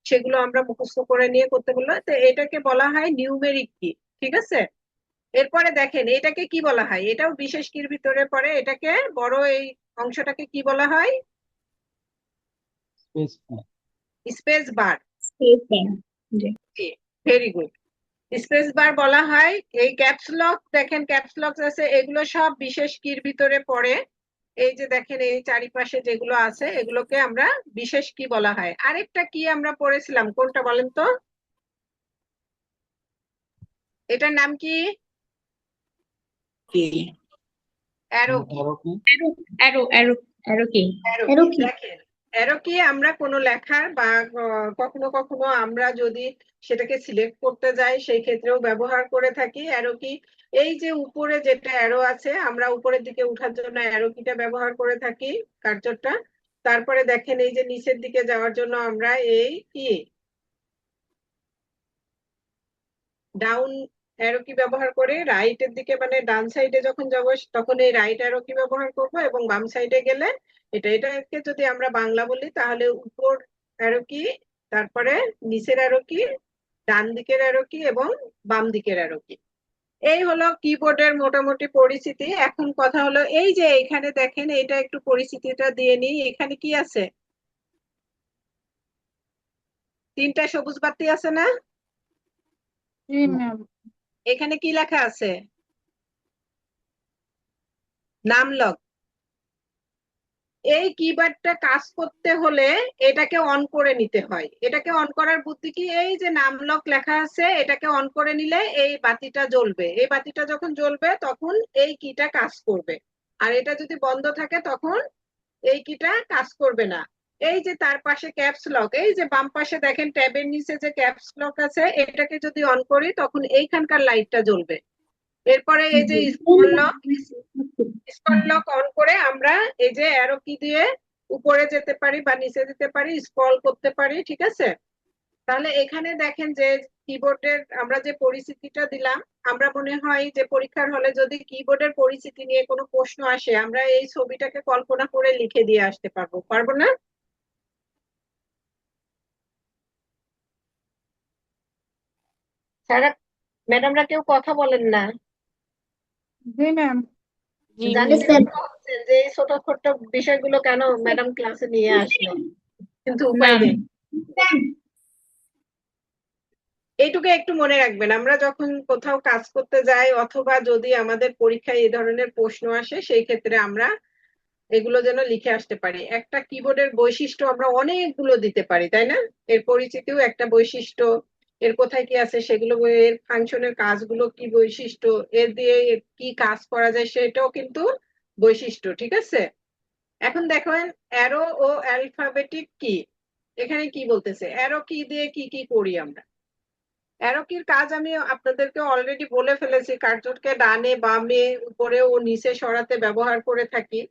S1: সেগুলো আমরা মুখস্থ করে নিয়ে করতে বলবো। তো এটাকে বলা হয় নিউমেরিক কি, ঠিক আছে? এরপরে দেখেন এটাকে কি বলা হয়, এটাও বিশেষ কির ভিতরে পড়ে, এটাকে বড় এই অংশটাকে কি বলা হয়?
S5: স্পেস কি?
S1: Space bar. Very good, space bar বলা হয়। এই ক্যাপস লক, দেখেন ক্যাপস লক আছে, এগুলো সব বিশেষ কির ভিতরে পড়ে। এই যে দেখেন এই চারিপাশে যেগুলো আছে এগুলোকে আমরা বিশেষ কি বলা হয়। আরেকটা কি আমরা পড়েছিলাম, কোনটা বলেন তো? এটার নাম কি? অ্যারো কি।
S5: অ্যারো কি?
S3: অ্যারো অ্যারো অ্যারো কি?
S1: অ্যারো কি দেখেন, অ্যারো কি আমরা কোনো লেখার বা কখনো কখনো আমরা যদি সেটাকে সিলেক্ট করতে যাই সেই ক্ষেত্রেও ব্যবহার করে থাকি অ্যারো কি। এই যে উপরে যেটা অ্যারো আছে, আমরা উপরের দিকে উঠার জন্য অ্যারো কিটা ব্যবহার করে থাকি, কার্সরটা। তারপরে দেখেন এই যে নিচের দিকে যাওয়ার জন্য আমরা এই কি ডাউন অ্যারো কি ব্যবহার করে, রাইটের দিকে মানে ডান সাইডে যখন যাবো তখন এই রাইট অ্যারো কি ব্যবহার করব, এবং বাম সাইডে গেলে এটাকে যদি আমরা বাংলা বলি তাহলে উপর অ্যারো কি, তারপরে নিচের অ্যারো কি, ডান দিকের অ্যারো কি এবং বাম দিকের অ্যারো কি। এই হলো কিবোর্ডের মোটামুটি পরিচিতি। এখন কথা হলো এই যে এখানে দেখেন, এটা একটু পরিচিতিটা দিয়ে নিই। এখানে কি আছে? 3টা সবুজ বাতি আছে না?
S4: জি ম্যাম।
S1: এখানে কি লেখা আছে? নাম লক। এই কিবোর্ডটা কাজ করতে হলে এটাকে অন করে নিতে হয়। এটাকে অন করার বুদ্ধি কি, এই যে নাম লক লেখা আছে এটাকে অন করে নিলে এই বাতিটা জ্বলবে, এই বাতিটা যখন জ্বলবে তখন এই কিটা কাজ করবে। আর এটা যদি বন্ধ থাকে তখন এই কিটা কাজ করবে না। এই যে তার পাশে ক্যাপস লক, এই যে বাম পাশে দেখেন ট্যাবের নিচে যে ক্যাপস লক আছে, এটাকে যদি অন করি তখন এইখানকার লাইটটা জ্বলবে। এরপরে এই যে স্ক্রল লক অন করে আমরা এই যে অ্যারো কি দিয়ে উপরে যেতে পারি বা নিচে যেতে পারি, স্ক্রল করতে পারি, ঠিক আছে? তাহলে এখানে দেখেন যে কিবোর্ডের আমরা যে পরিস্থিতিটা দিলাম, আমরা মনে হয় যে পরীক্ষার হলে যদি কিবোর্ডের পরিস্থিতি নিয়ে কোনো প্রশ্ন আসে, আমরা এই ছবিটাকে কল্পনা করে লিখে দিয়ে আসতে পারবো, পারবো না? স্যার, ম্যাডামরা কেউ কথা বলেন না।
S4: জি ম্যাম।
S2: জি
S1: জানি
S2: মিস।
S1: বিরক্ত হচ্ছেন যে এই ছোট ছোট বিষয়গুলো কেন ম্যাডাম ক্লাসে নিয়ে আসলেন, কিন্তু উপায়
S3: ম্যাম
S1: নেই। এইটুকু একটু মনে রাখবেন, আমরা যখন কোথাও কাজ করতে যাই অথবা যদি আমাদের পরীক্ষায় এই ধরনের প্রশ্ন আসে, সেই ক্ষেত্রে আমরা এগুলো যেন লিখে আসতে পারি। একটা কিবোর্ডের বৈশিষ্ট্য আমরা অনেকগুলো দিতে পারি, তাই না? এর পরিচিতিও একটা বৈশিষ্ট্য, এর কোথায় কি আছে সেগুলো, এর ফাংশনের কাজগুলো কি বৈশিষ্ট্য, এর দিয়ে কি কাজ করা যায় সেটাও কিন্তু বৈশিষ্ট্য, ঠিক আছে? এখন দেখেন অ্যারো ও অ্যালফাবেটিক কি, এখানে কি বলতেছে, অ্যারো কি দিয়ে কি কি করি আমরা। অ্যারো কির কাজ আমি আপনাদেরকে অলরেডি বলে ফেলেছি, কার্সরকে ডানে বামে উপরে ও নিচে সরাতে ব্যবহার করে থাকি।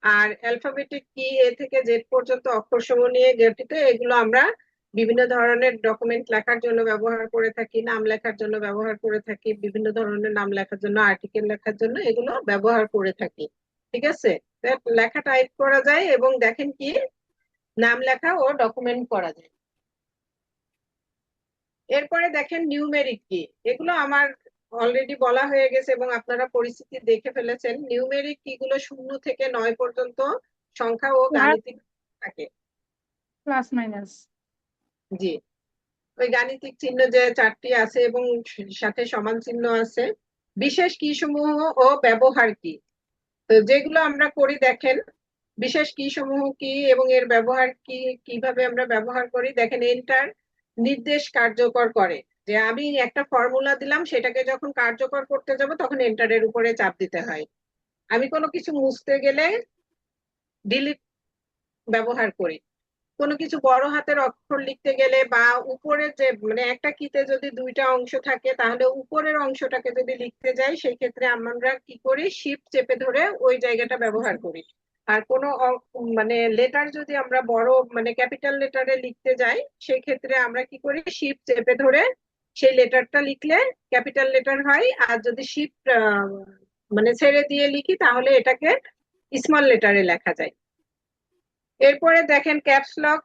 S1: আর অ্যালফাবেটিক কি এ থেকে জেড পর্যন্ত অক্ষরসমূহ নিয়ে গঠিত, এগুলো আমরা বিভিন্ন ধরনের ডকুমেন্ট লেখার জন্য ব্যবহার করে থাকি, নাম লেখার জন্য ব্যবহার করে থাকি, বিভিন্ন ধরনের নাম লেখার জন্য, আর্টিকেল লেখার জন্য এগুলো ব্যবহার করে থাকি, ঠিক আছে? লেখা টাইপ করা যায় এবং দেখেন কি নাম লেখা ও ডকুমেন্ট করা যায়। এরপরে দেখেন নিউমেরিক কি, এগুলো আমার অলরেডি বলা হয়ে গেছে এবং আপনারা পরিস্থিতি দেখে ফেলেছেন। নিউমেরিক কি গুলো 0 থেকে 9 পর্যন্ত সংখ্যা ও গাণিতিক থাকে।
S4: Plus minus.
S1: জি, ওই গাণিতিক চিহ্ন যে 4টি আছে এবং সাথে সমান চিহ্ন আছে। বিশেষ কি সমূহ ও ব্যবহার কি, তো যেগুলো আমরা করি দেখেন, বিশেষ কি সমূহ কি এবং এর ব্যবহার কি, কিভাবে আমরা ব্যবহার করি দেখেন। এন্টার নির্দেশ কার্যকর করে, যে আমি একটা ফর্মুলা দিলাম, সেটাকে যখন কার্যকর করতে যাব তখন এন্টারের উপরে চাপ দিতে হয়। আমি কোনো কিছু মুছতে গেলে ডিলিট ব্যবহার করি। কোনো কিছু বড় হাতের অক্ষর লিখতে গেলে বা উপরে যে মানে একটা কিতে যদি 2টা অংশ থাকে, তাহলে উপরের অংশটাকে যদি লিখতে যাই সেই ক্ষেত্রে আমরা কি করি, শিফট চেপে ধরে ওই জায়গাটা ব্যবহার করি। আর কোনো মানে লেটার যদি আমরা বড় মানে ক্যাপিটাল লেটারে লিখতে যাই, সেই ক্ষেত্রে আমরা কি করি, শিফট চেপে ধরে সেই লেটারটা লিখলে ক্যাপিটাল লেটার হয়, আর যদি শিফট মানে ছেড়ে দিয়ে লিখি তাহলে এটাকে স্মল লেটারে লেখা যায়। এরপরে দেখেন ক্যাপস লক।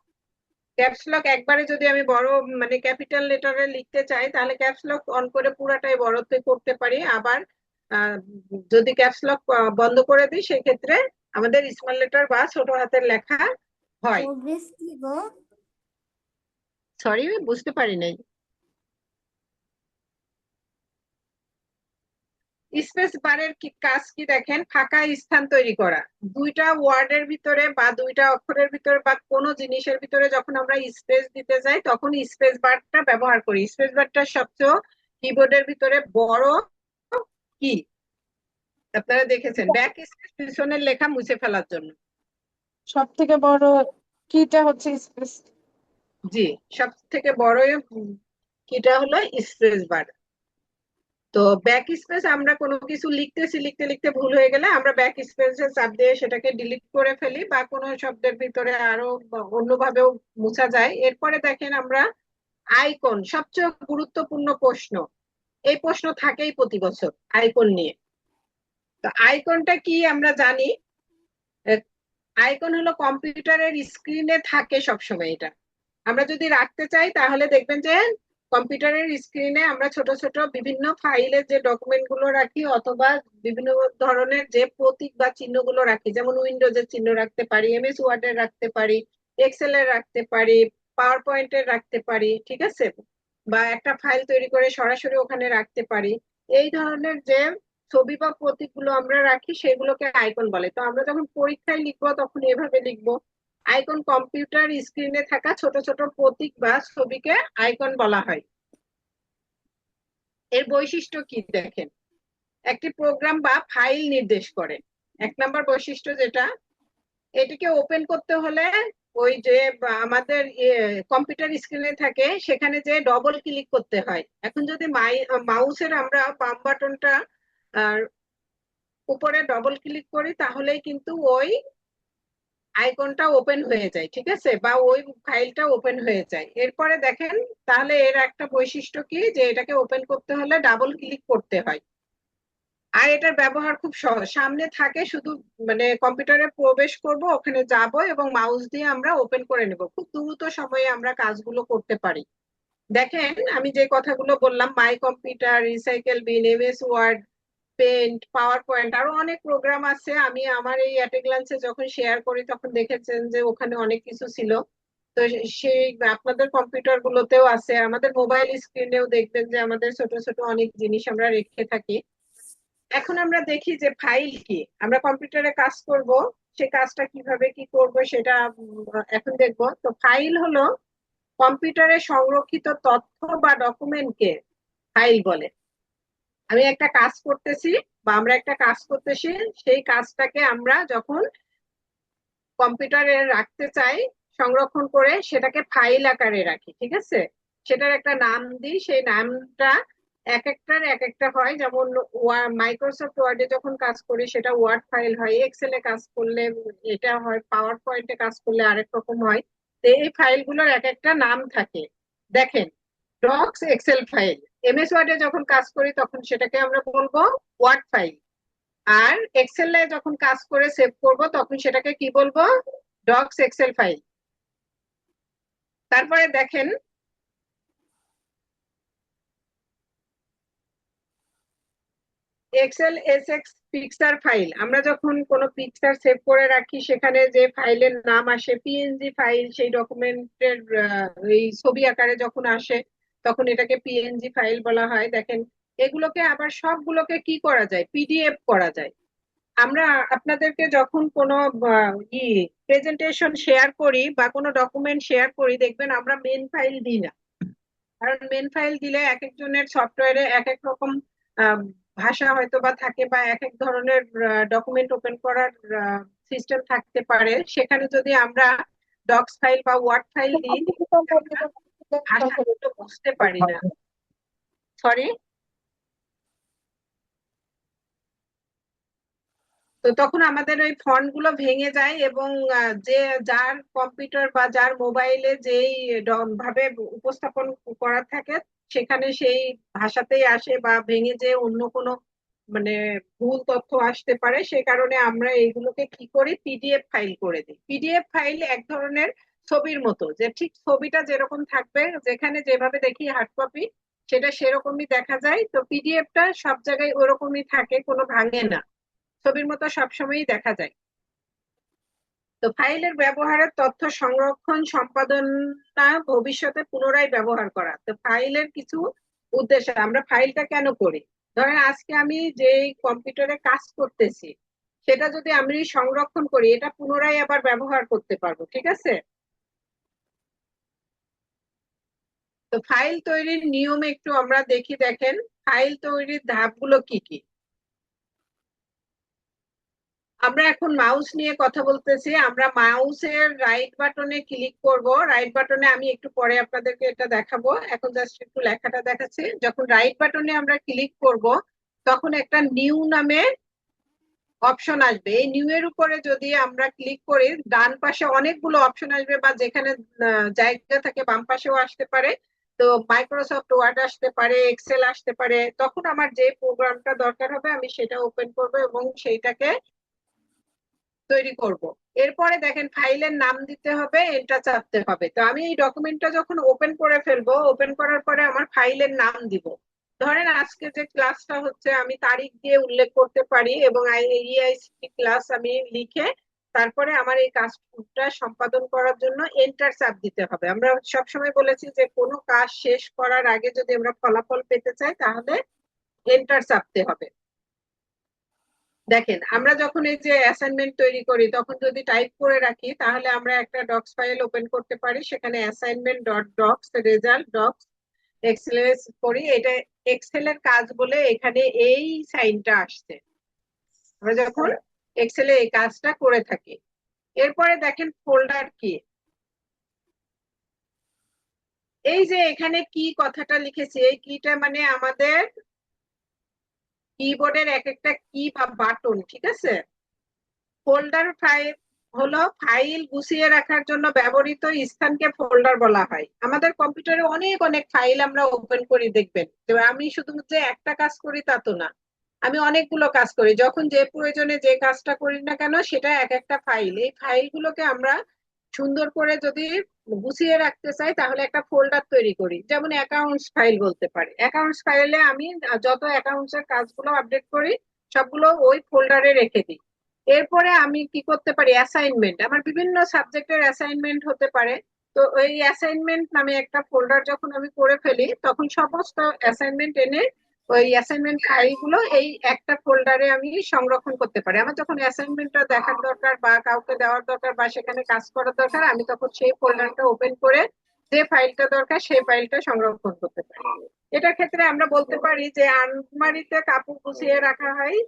S1: ক্যাপস লক একবারে যদি আমি বড় মানে ক্যাপিটাল লেটারে লিখতে চাই তাহলে ক্যাপস লক অন করে পুরাটাই বড়তে করতে পারি, আবার যদি ক্যাপস লক বন্ধ করে দিই সেক্ষেত্রে আমাদের স্মল লেটার বা ছোট হাতের লেখা হয়। সরি, বুঝতে পারি নাই। স্পেস বারের কি কাজ কি দেখেন, ফাঁকা স্থান তৈরি করা। 2টা ওয়ার্ডের ভিতরে বা 2টা অক্ষরের ভিতরে বা কোনো জিনিসের ভিতরে যখন আমরা স্পেস দিতে যাই তখন স্পেস বারটা ব্যবহার করি। স্পেস বারটা সবচেয়ে কিবোর্ডের ভিতরে বড় কি, আপনারা দেখেছেন, ব্যাক স্পেস পিছনের লেখা মুছে ফেলার জন্য।
S4: সব থেকে বড় কিটা হচ্ছে স্পেস।
S1: জি, সব থেকে বড় কিটা হলো স্পেস বার। তো ব্যাক স্পেস আমরা কোনো কিছু লিখতেছি, লিখতে লিখতে ভুল হয়ে গেলে আমরা ব্যাক স্পেসে চাপ দিয়ে সেটাকে ডিলিট করে ফেলি, বা কোনো শব্দের ভিতরে আরো অন্যভাবেও মুছা যায়। এরপরে দেখেন আমরা আইকন, সবচেয়ে গুরুত্বপূর্ণ প্রশ্ন, এই প্রশ্ন থাকেই প্রতি বছর আইকন নিয়ে। তো আইকনটা কি আমরা জানি, আইকন হলো কম্পিউটারের স্ক্রিনে থাকে সবসময়। এটা আমরা যদি রাখতে চাই তাহলে দেখবেন যে কম্পিউটারের স্ক্রিনে আমরা ছোট ছোট বিভিন্ন ফাইলের যে ডকুমেন্ট গুলো রাখি অথবা বিভিন্ন ধরনের যে প্রতীক বা চিহ্নগুলো রাখি, যেমন উইন্ডোজের চিহ্ন রাখতে পারি, এমএস ওয়ার্ডের রাখতে পারি, এক্সেল এর রাখতে পারি, পাওয়ার পয়েন্টের রাখতে পারি, ঠিক আছে? বা একটা ফাইল তৈরি করে সরাসরি ওখানে রাখতে পারি। এই ধরনের যে ছবি বা প্রতীকগুলো আমরা রাখি সেগুলোকে আইকন বলে। তো আমরা যখন পরীক্ষায় লিখবো তখন এভাবে লিখবো, আইকন কম্পিউটার স্ক্রিনে থাকা ছোট ছোট প্রতীক বা ছবিকে আইকন বলা হয়। এর বৈশিষ্ট্য কি দেখেন, একটি প্রোগ্রাম বা ফাইল নির্দেশ করে। 1 নম্বর বৈশিষ্ট্য যেটা, এটিকে ওপেন করতে হলে ওই যে আমাদের কম্পিউটার স্ক্রিনে থাকে সেখানে যে ডবল ক্লিক করতে হয়। এখন যদি মাউসের আমরা বাম বাটনটা উপরে ডবল ক্লিক করি তাহলেই কিন্তু ওই আইকনটা ওপেন হয়ে যায়, ঠিক আছে, বা ওই ফাইলটা ওপেন হয়ে যায়। এরপরে দেখেন তাহলে এর একটা বৈশিষ্ট্য কি, যে এটাকে ওপেন করতে হলে ডাবল ক্লিক করতে হয়। আর এটার ব্যবহার খুব সহজ, সামনে থাকে শুধু মানে কম্পিউটারে প্রবেশ করব, ওখানে যাব এবং মাউস দিয়ে আমরা ওপেন করে নেব, খুব দ্রুত সময়ে আমরা কাজগুলো করতে পারি। দেখেন আমি যে কথাগুলো বললাম, my computer, recycle bin, MS Word, Paint, PowerPoint, আরো অনেক প্রোগ্রাম আছে। আমি আমার এই অ্যাটেগ্লান্সে যখন শেয়ার করি তখন দেখেছেন যে ওখানে অনেক কিছু ছিল। তো সেই আপনাদের কম্পিউটার গুলোতেও আছে, আমাদের মোবাইল স্ক্রিনেও দেখবেন যে আমাদের ছোট ছোট অনেক জিনিস আমরা রেখে থাকি। এখন আমরা দেখি যে ফাইল কি, আমরা কম্পিউটারে কাজ করব, সে কাজটা কিভাবে কি করব সেটা এখন দেখবো। তো ফাইল হলো কম্পিউটারে সংরক্ষিত তথ্য বা ডকুমেন্টকে ফাইল বলে। আমি একটা কাজ করতেছি বা আমরা একটা কাজ করতেছি, সেই কাজটাকে আমরা যখন কম্পিউটারে রাখতে চাই সংরক্ষণ করে, সেটাকে ফাইল আকারে রাখি, ঠিক আছে। সেটার একটা নাম দিই, সেই নামটা এক একটার এক একটা হয়। যেমন মাইক্রোসফট ওয়ার্ডে যখন কাজ করি সেটা ওয়ার্ড ফাইল হয়, এক্সেলে কাজ করলে এটা হয়, পাওয়ার পয়েন্টে কাজ করলে আরেক রকম হয়। তো এই ফাইলগুলোর এক একটা নাম থাকে। দেখেন, ডক্স এক্সেল ফাইল, এমএস ওয়ার্ডে যখন কাজ করি তখন সেটাকে আমরা বলবো ওয়ার্ড ফাইল, আর এক্সেলে যখন কাজ করে সেভ করব তখন সেটাকে কি বলবো, ডক্স এক্সেল ফাইল। তারপরে দেখেন এক্সেল এসএক্স পিকচার ফাইল, আমরা যখন কোনো পিকচার সেভ করে রাখি সেখানে যে ফাইলের নাম আসে পিএনজি ফাইল, সেই ডকুমেন্টের এই ছবি আকারে যখন আসে তখন এটাকে পিএনজি ফাইল বলা হয়। দেখেন এগুলোকে আবার সবগুলোকে কি করা যায়, পিডিএফ করা যায়। আমরা আপনাদেরকে যখন কোনো প্রেজেন্টেশন শেয়ার করি বা কোনো ডকুমেন্ট শেয়ার করি, দেখবেন আমরা মেন ফাইল দিই না, কারণ মেন ফাইল দিলে এক একজনের সফটওয়্যারে এক এক রকম আহ, ভাষা হয়তো বা থাকে, বা এক এক ধরনের ডকুমেন্ট ওপেন করার সিস্টেম থাকতে পারে। সেখানে যদি আমরা ডক্স ফাইল বা ওয়ার্ড ফাইল দিই আমরা ভাষাগুলো বুঝতে পারি না। সরি, তো তখন আমাদের ওই ফন্ট গুলো ভেঙে যায় এবং যে যার কম্পিউটার বা যার মোবাইলে যেই ভাবে উপস্থাপন করা থাকে সেখানে সেই ভাষাতেই আসে, বা ভেঙে যে অন্য কোনো মানে ভুল তথ্য আসতে পারে। সে কারণে আমরা এইগুলোকে কি করি, পিডিএফ ফাইল করে দিই। পিডিএফ ফাইল এক ধরনের ছবির মতো, যে ঠিক ছবিটা যেরকম থাকবে, যেখানে যেভাবে দেখি হার্ড কপি সেটা সেরকমই দেখা যায়। তো পিডিএফটা সব জায়গায় ওরকমই থাকে, কোনো ভাঙে না, ছবির মতো সবসময়ই দেখা যায়। তো ফাইলের ব্যবহারের তথ্য সংরক্ষণ, সম্পাদনা, ভবিষ্যতে পুনরায় ব্যবহার করা। তো ফাইলের কিছু উদ্দেশ্য, আমরা ফাইলটা কেন করি, ধরেন আজকে আমি যে কম্পিউটারে কাজ করতেছি সেটা যদি আমি সংরক্ষণ করি, এটা পুনরায় আবার ব্যবহার করতে পারবো, ঠিক আছে। তো ফাইল তৈরির নিয়ম একটু আমরা দেখি। দেখেন ফাইল তৈরির ধাপগুলো কি কি। আমরা এখন মাউস নিয়ে কথা বলতেছি, আমরা মাউসের রাইট বাটনে ক্লিক করব। রাইট বাটনে আমি একটু পরে আপনাদেরকে এটা দেখাবো, এখন জাস্ট একটু লেখাটা দেখাচ্ছি। যখন রাইট বাটনে আমরা ক্লিক করব তখন একটা নিউ নামে অপশন আসবে। এই নিউ এর উপরে যদি আমরা ক্লিক করি ডান পাশে অনেকগুলো অপশন আসবে, বা যেখানে জায়গা থাকে বাম পাশেও আসতে পারে। তো মাইক্রোসফট ওয়ার্ড আসতে পারে, এক্সেল আসতে পারে, তখন আমার যে প্রোগ্রামটা দরকার হবে আমি সেটা ওপেন করব এবং সেইটাকে তৈরি করব। এরপরে দেখেন ফাইলের নাম দিতে হবে, এন্টার চাপতে হবে। তো আমি এই ডকুমেন্টটা যখন ওপেন করে ফেলবো, ওপেন করার পরে আমার ফাইলের নাম দিব। ধরেন আজকে যে ক্লাসটা হচ্ছে আমি তারিখ দিয়ে উল্লেখ করতে পারি এবং ইআইসিটি ক্লাস আমি লিখে তারপরে আমার এই কাজটা সম্পাদন করার জন্য এন্টার চাপ দিতে হবে। আমরা সবসময় বলেছি যে কোনো কাজ শেষ করার আগে যদি আমরা ফলাফল পেতে চাই তাহলে এন্টার চাপতে হবে। দেখেন আমরা যখন এই যে অ্যাসাইনমেন্ট তৈরি করি তখন যদি টাইপ করে রাখি তাহলে আমরা একটা ডক্স ফাইল ওপেন করতে পারি, সেখানে assignment dot docs result docs Excel করি, এটা এক্সেল এর কাজ বলে এখানে এই সাইনটা আসছে। আমরা যখন এক্সেলে এই কাজটা করে থাকি। এরপরে দেখেন ফোল্ডার কি, এই যে এখানে কি কথাটা লিখেছি, এই কিটা মানে আমাদের কিবোর্ডের এক একটা কি বা বাটন, ঠিক আছে। ফোল্ডার ফাইল হলো ফাইল গুছিয়ে রাখার জন্য ব্যবহৃত স্থানকে ফোল্ডার বলা হয়। আমাদের কম্পিউটারে অনেক অনেক ফাইল আমরা ওপেন করি, দেখবেন যে আমি শুধু যে একটা কাজ করি তা তো না, আমি অনেকগুলো কাজ করি। যখন যে প্রয়োজনে যে কাজটা করি না কেন সেটা এক একটা ফাইল। এই ফাইলগুলোকে আমরা সুন্দর করে যদি গুছিয়ে রাখতে চাই তাহলে একটা ফোল্ডার তৈরি করি। যেমন অ্যাকাউন্টস ফাইল বলতে পারি। অ্যাকাউন্টস ফাইলে আমি যত অ্যাকাউন্টস এর কাজগুলো আপডেট করি সবগুলো ওই ফোল্ডারে রেখে দিই। এরপরে আমি কি করতে পারি, অ্যাসাইনমেন্ট, আমার বিভিন্ন সাবজেক্টের অ্যাসাইনমেন্ট হতে পারে। তো ওই অ্যাসাইনমেন্ট নামে একটা ফোল্ডার যখন আমি করে ফেলি তখন সমস্ত অ্যাসাইনমেন্ট এনে ওই অ্যাসাইনমেন্ট ফাইলগুলো এই একটা ফোল্ডারে আমি সংরক্ষণ করতে পারি। আমার যখন অ্যাসাইনমেন্টটা দেখার দরকার বা কাউকে দেওয়ার দরকার বা সেখানে কাজ করার দরকার, আমি তখন সেই ফোল্ডারটা ওপেন করে যে ফাইলটা দরকার সেই ফাইলটা সংরক্ষণ করতে পারি। এটার ক্ষেত্রে আমরা বলতে পারি যে আলমারিতে কাপড় গুছিয়ে রাখা হয়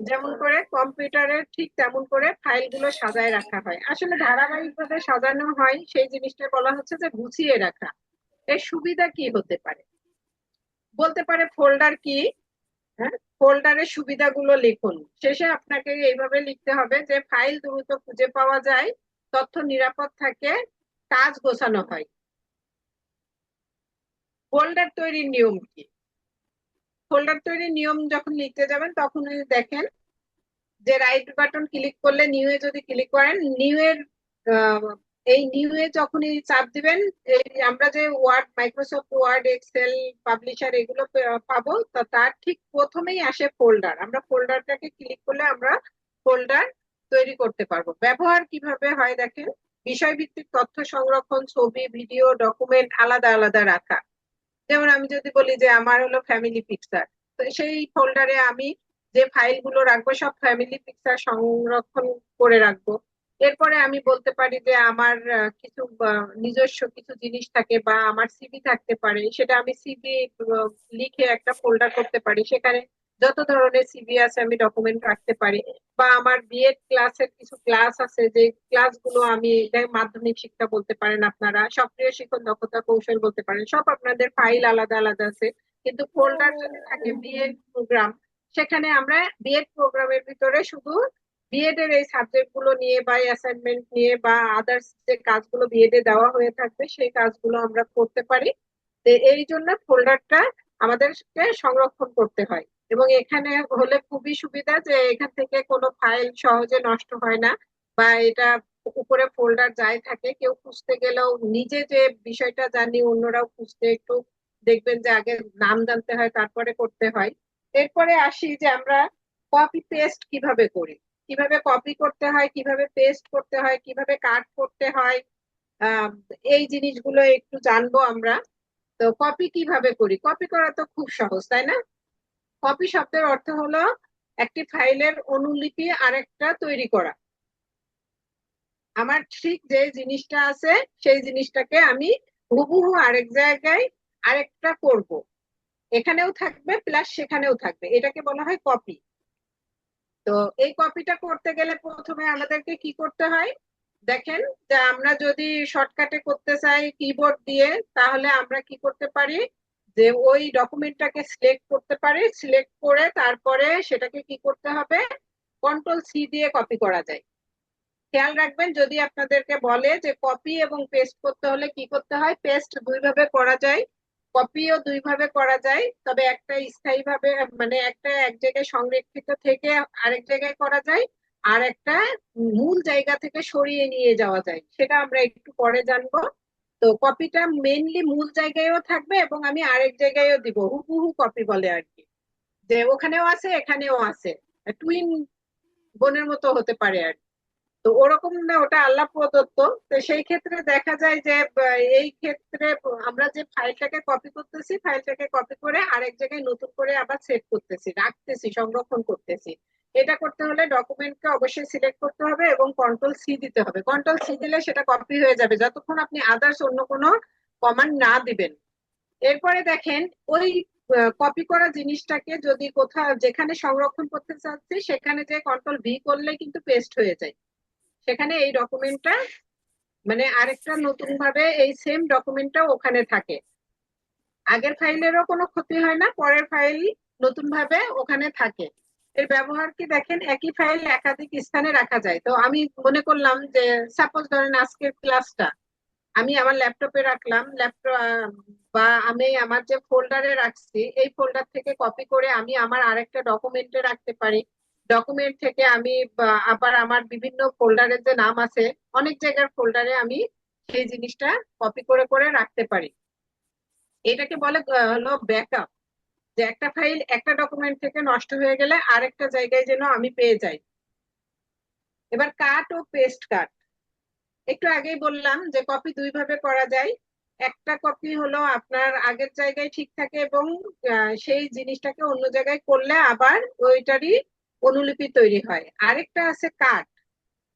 S1: যেমন করে কম্পিউটারে ঠিক তেমন করে ফাইলগুলো সাজায় রাখা হয়। আসলে ধারাবাহিকভাবে সাজানো হয় সেই জিনিসটা বলা হচ্ছে যে গুছিয়ে রাখা। এর সুবিধা কি হতে পারে, বলতে পারে ফোল্ডার কি। হ্যাঁ, ফোল্ডারের সুবিধাগুলো লিখুন। শেষে আপনাকে এইভাবে লিখতে হবে যে ফাইল দ্রুত খুঁজে পাওয়া যায়, তথ্য নিরাপদ থাকে, কাজ গোছানো হয়। ফোল্ডার তৈরির নিয়ম কি? ফোল্ডার তৈরির নিয়ম যখন লিখতে যাবেন তখন দেখেন যে রাইট বাটন ক্লিক করলে নিউ এ যদি ক্লিক করেন, নিউ এর এই নিউ এ যখনই চাপ দিবেন এই আমরা যে Word, Microsoft Word, Excel, Publisher এগুলো পাবো, তো তার ঠিক প্রথমেই আসে ফোল্ডার। আমরা ফোল্ডারটাকে ক্লিক করলে আমরা ফোল্ডার তৈরি করতে পারবো। ব্যবহার কিভাবে হয় দেখেন, বিষয়ভিত্তিক তথ্য সংরক্ষণ, ছবি, ভিডিও, ডকুমেন্ট আলাদা আলাদা রাখা। যেমন আমি যদি বলি যে আমার হলো ফ্যামিলি পিকচার, তো সেই ফোল্ডারে আমি যে ফাইলগুলো রাখবো সব ফ্যামিলি পিকচার সংরক্ষণ করে রাখবো। এরপরে আমি বলতে পারি যে আমার কিছু নিজস্ব কিছু জিনিস থাকে বা আমার সিভি থাকতে পারে, সেটা আমি সিভি লিখে একটা ফোল্ডার করতে পারি, সেখানে যত ধরনের সিভি আছে আমি ডকুমেন্ট রাখতে পারি। বা আমার বিএড ক্লাসের কিছু ক্লাস আছে যে ক্লাসগুলো আমি, মাধ্যমিক শিক্ষা বলতে পারেন আপনারা, সক্রিয় শিক্ষণ দক্ষতা কৌশল বলতে পারেন, সব আপনাদের ফাইল আলাদা আলাদা আছে। কিন্তু ফোল্ডার যদি থাকে বিএড প্রোগ্রাম, সেখানে আমরা বিএড প্রোগ্রামের ভিতরে শুধু বিএড এর এই সাবজেক্ট গুলো নিয়ে বা অ্যাসাইনমেন্ট নিয়ে বা আদার্স যে কাজগুলো বিএড এ দেওয়া হয়ে থাকবে সেই কাজগুলো আমরা করতে পারি। তো এই জন্য ফোল্ডারটা আমাদেরকে সংরক্ষণ করতে হয়। এবং এখানে হলে খুবই সুবিধা যে এখান থেকে কোনো ফাইল সহজে নষ্ট হয় না, বা এটা উপরে ফোল্ডার যাই থাকে, কেউ খুঁজতে গেলেও নিজে যে বিষয়টা জানি অন্যরাও খুঁজতে একটু দেখবেন যে আগে নাম জানতে হয় তারপরে করতে হয়। এরপরে আসি যে আমরা কপি পেস্ট কিভাবে করি, কিভাবে কপি করতে হয়, কিভাবে পেস্ট করতে হয়, কিভাবে কাট করতে হয়, আহ এই জিনিসগুলো একটু জানবো আমরা। তো কপি কিভাবে করি, কপি করা তো খুব সহজ তাই না? কপি শব্দের অর্থ হলো একটি ফাইলের অনুলিপি আরেকটা তৈরি করা। আমার ঠিক যে জিনিসটা আছে সেই জিনিসটাকে আমি হুবহু আরেক জায়গায় আরেকটা করব, এখানেও থাকবে প্লাস সেখানেও থাকবে, এটাকে বলা হয় কপি। তো এই কপিটা করতে গেলে প্রথমে আমাদেরকে কি করতে হয় দেখেন, যে আমরা যদি শর্টকাটে করতে চাই কিবোর্ড দিয়ে, তাহলে আমরা কি করতে পারি যে ওই ডকুমেন্টটাকে সিলেক্ট করতে পারি, সিলেক্ট করে তারপরে সেটাকে কি করতে হবে, কন্ট্রোল সি দিয়ে কপি করা যায়। খেয়াল রাখবেন যদি আপনাদেরকে বলে যে কপি এবং পেস্ট করতে হলে কি করতে হয়, পেস্ট দুই ভাবে করা যায়, কপিও দুই ভাবে করা যায়, তবে একটা স্থায়ী ভাবে মানে একটা এক জায়গায় সংরক্ষিত থেকে আরেক জায়গায় করা যায়, আর একটা মূল জায়গা থেকে সরিয়ে নিয়ে যাওয়া যায়, সেটা আমরা একটু পরে জানবো। তো কপিটা মেইনলি মূল জায়গায়ও থাকবে এবং আমি আরেক জায়গায়ও দিব, হুবহু কপি বলে আর কি, যে ওখানেও আছে এখানেও আছে, টুইন বোনের মতো হতে পারে আর কি। তো ওরকম না, ওটা আল্লাহ প্রদত্ত। তো সেই ক্ষেত্রে দেখা যায় যে এই ক্ষেত্রে আমরা যে ফাইলটাকে কপি করতেছি, ফাইলটাকে কপি করে আরেক জায়গায় নতুন করে আবার সেভ করতেছি, রাখতেছি, সংরক্ষণ করতেছি। এটা করতে হলে ডকুমেন্টকে অবশ্যই সিলেক্ট করতে হবে এবং কন্ট্রোল সি দিতে হবে। কন্ট্রোল সি দিলে সেটা কপি হয়ে যাবে যতক্ষণ আপনি আদার্স অন্য কোনো কমান্ড না দিবেন। এরপরে দেখেন ওই কপি করা জিনিসটাকে যদি কোথাও যেখানে সংরক্ষণ করতে চাচ্ছি সেখানে যে কন্ট্রোল ভি করলে কিন্তু পেস্ট হয়ে যায়, সেখানে এই ডকুমেন্টটা মানে আরেকটা নতুন ভাবে এই সেম ডকুমেন্টটা ওখানে থাকে। আগের ফাইলেরও কোনো ক্ষতি হয় না, পরের ফাইল নতুন ভাবে ওখানে থাকে। এর ব্যবহার কি দেখেন, একই ফাইল একাধিক স্থানে রাখা যায়। তো আমি মনে করলাম যে সাপোজ ধরেন আজকের ক্লাসটা আমি আমার ল্যাপটপে রাখলাম, ল্যাপটপ বা আমি আমার যে ফোল্ডারে রাখছি এই ফোল্ডার থেকে কপি করে আমি আমার আরেকটা ডকুমেন্টে রাখতে পারি। ডকুমেন্ট থেকে আমি আবার আমার বিভিন্ন ফোল্ডারের যে নাম আছে, অনেক জায়গার ফোল্ডারে আমি সেই জিনিসটা কপি করে করে রাখতে পারি। এটাকে বলে হলো ব্যাকআপ, যে একটা ফাইল একটা ডকুমেন্ট থেকে নষ্ট হয়ে গেলে আরেকটা জায়গায় যেন আমি পেয়ে যাই। এবার কাট ও পেস্ট কাট, একটু আগেই বললাম যে কপি দুই ভাবে করা যায়। একটা কপি হলো আপনার আগের জায়গায় ঠিক থাকে এবং সেই জিনিসটাকে অন্য জায়গায় করলে আবার ওইটারই অনুলিপি তৈরি হয়। আরেকটা আছে কাট।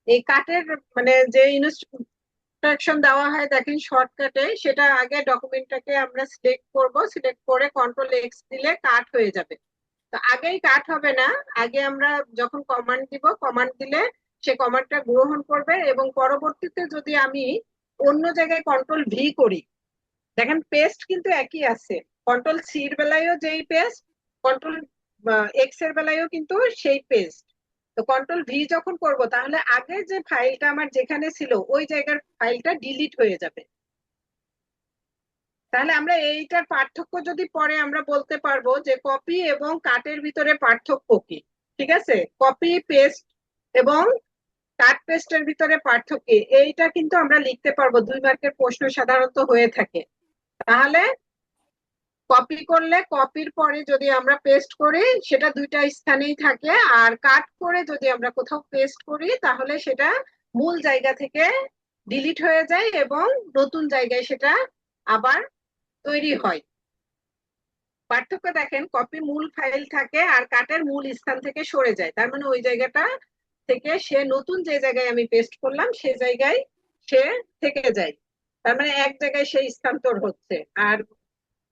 S1: এই কাটের মানে যে ইনস্ট্রাকশন দেওয়া হয় দেখেন শর্টকাটে, সেটা আগে ডকুমেন্টটাকে আমরা সিলেক্ট করব, সিলেক্ট করে কন্ট্রোল এক্স দিলে কাট হয়ে যাবে। তো আগেই কাট হবে না, আগে আমরা যখন কমান্ড দিব, কমান্ড দিলে সে কমান্ডটা গ্রহণ করবে এবং পরবর্তীতে যদি আমি অন্য জায়গায় কন্ট্রোল ভি করি, দেখেন পেস্ট কিন্তু একই আছে, কন্ট্রোল সির বেলায়ও যেই পেস্ট, কন্ট্রোল এক্স এর বেলায়ও কিন্তু সেই পেস্ট। তো কন্ট্রোল ভি যখন করব তাহলে আগে যে ফাইলটা আমার যেখানে ছিল ওই জায়গার ফাইলটা ডিলিট হয়ে যাবে। তাহলে আমরা এইটার পার্থক্য যদি পরে আমরা বলতে পারবো যে কপি এবং কাটের ভিতরে পার্থক্য কি। ঠিক আছে, কপি পেস্ট এবং কাট পেস্টের ভিতরে পার্থক্য কি, এইটা কিন্তু আমরা লিখতে পারবো, 2 মার্কের প্রশ্ন সাধারণত হয়ে থাকে। তাহলে কপি করলে কপির পরে যদি আমরা পেস্ট করি সেটা দুইটা স্থানেই থাকে, আর কাট করে যদি আমরা কোথাও পেস্ট করি তাহলে সেটা মূল জায়গা থেকে ডিলিট হয়ে যায় এবং নতুন জায়গায় সেটা আবার তৈরি হয়। পার্থক্য দেখেন, কপি মূল ফাইল থাকে আর কাটের মূল স্থান থেকে সরে যায়, তার মানে ওই জায়গাটা থেকে সে নতুন যে জায়গায় আমি পেস্ট করলাম সে জায়গায় সে থেকে যায়, তার মানে এক জায়গায় সে স্থানান্তর হচ্ছে। আর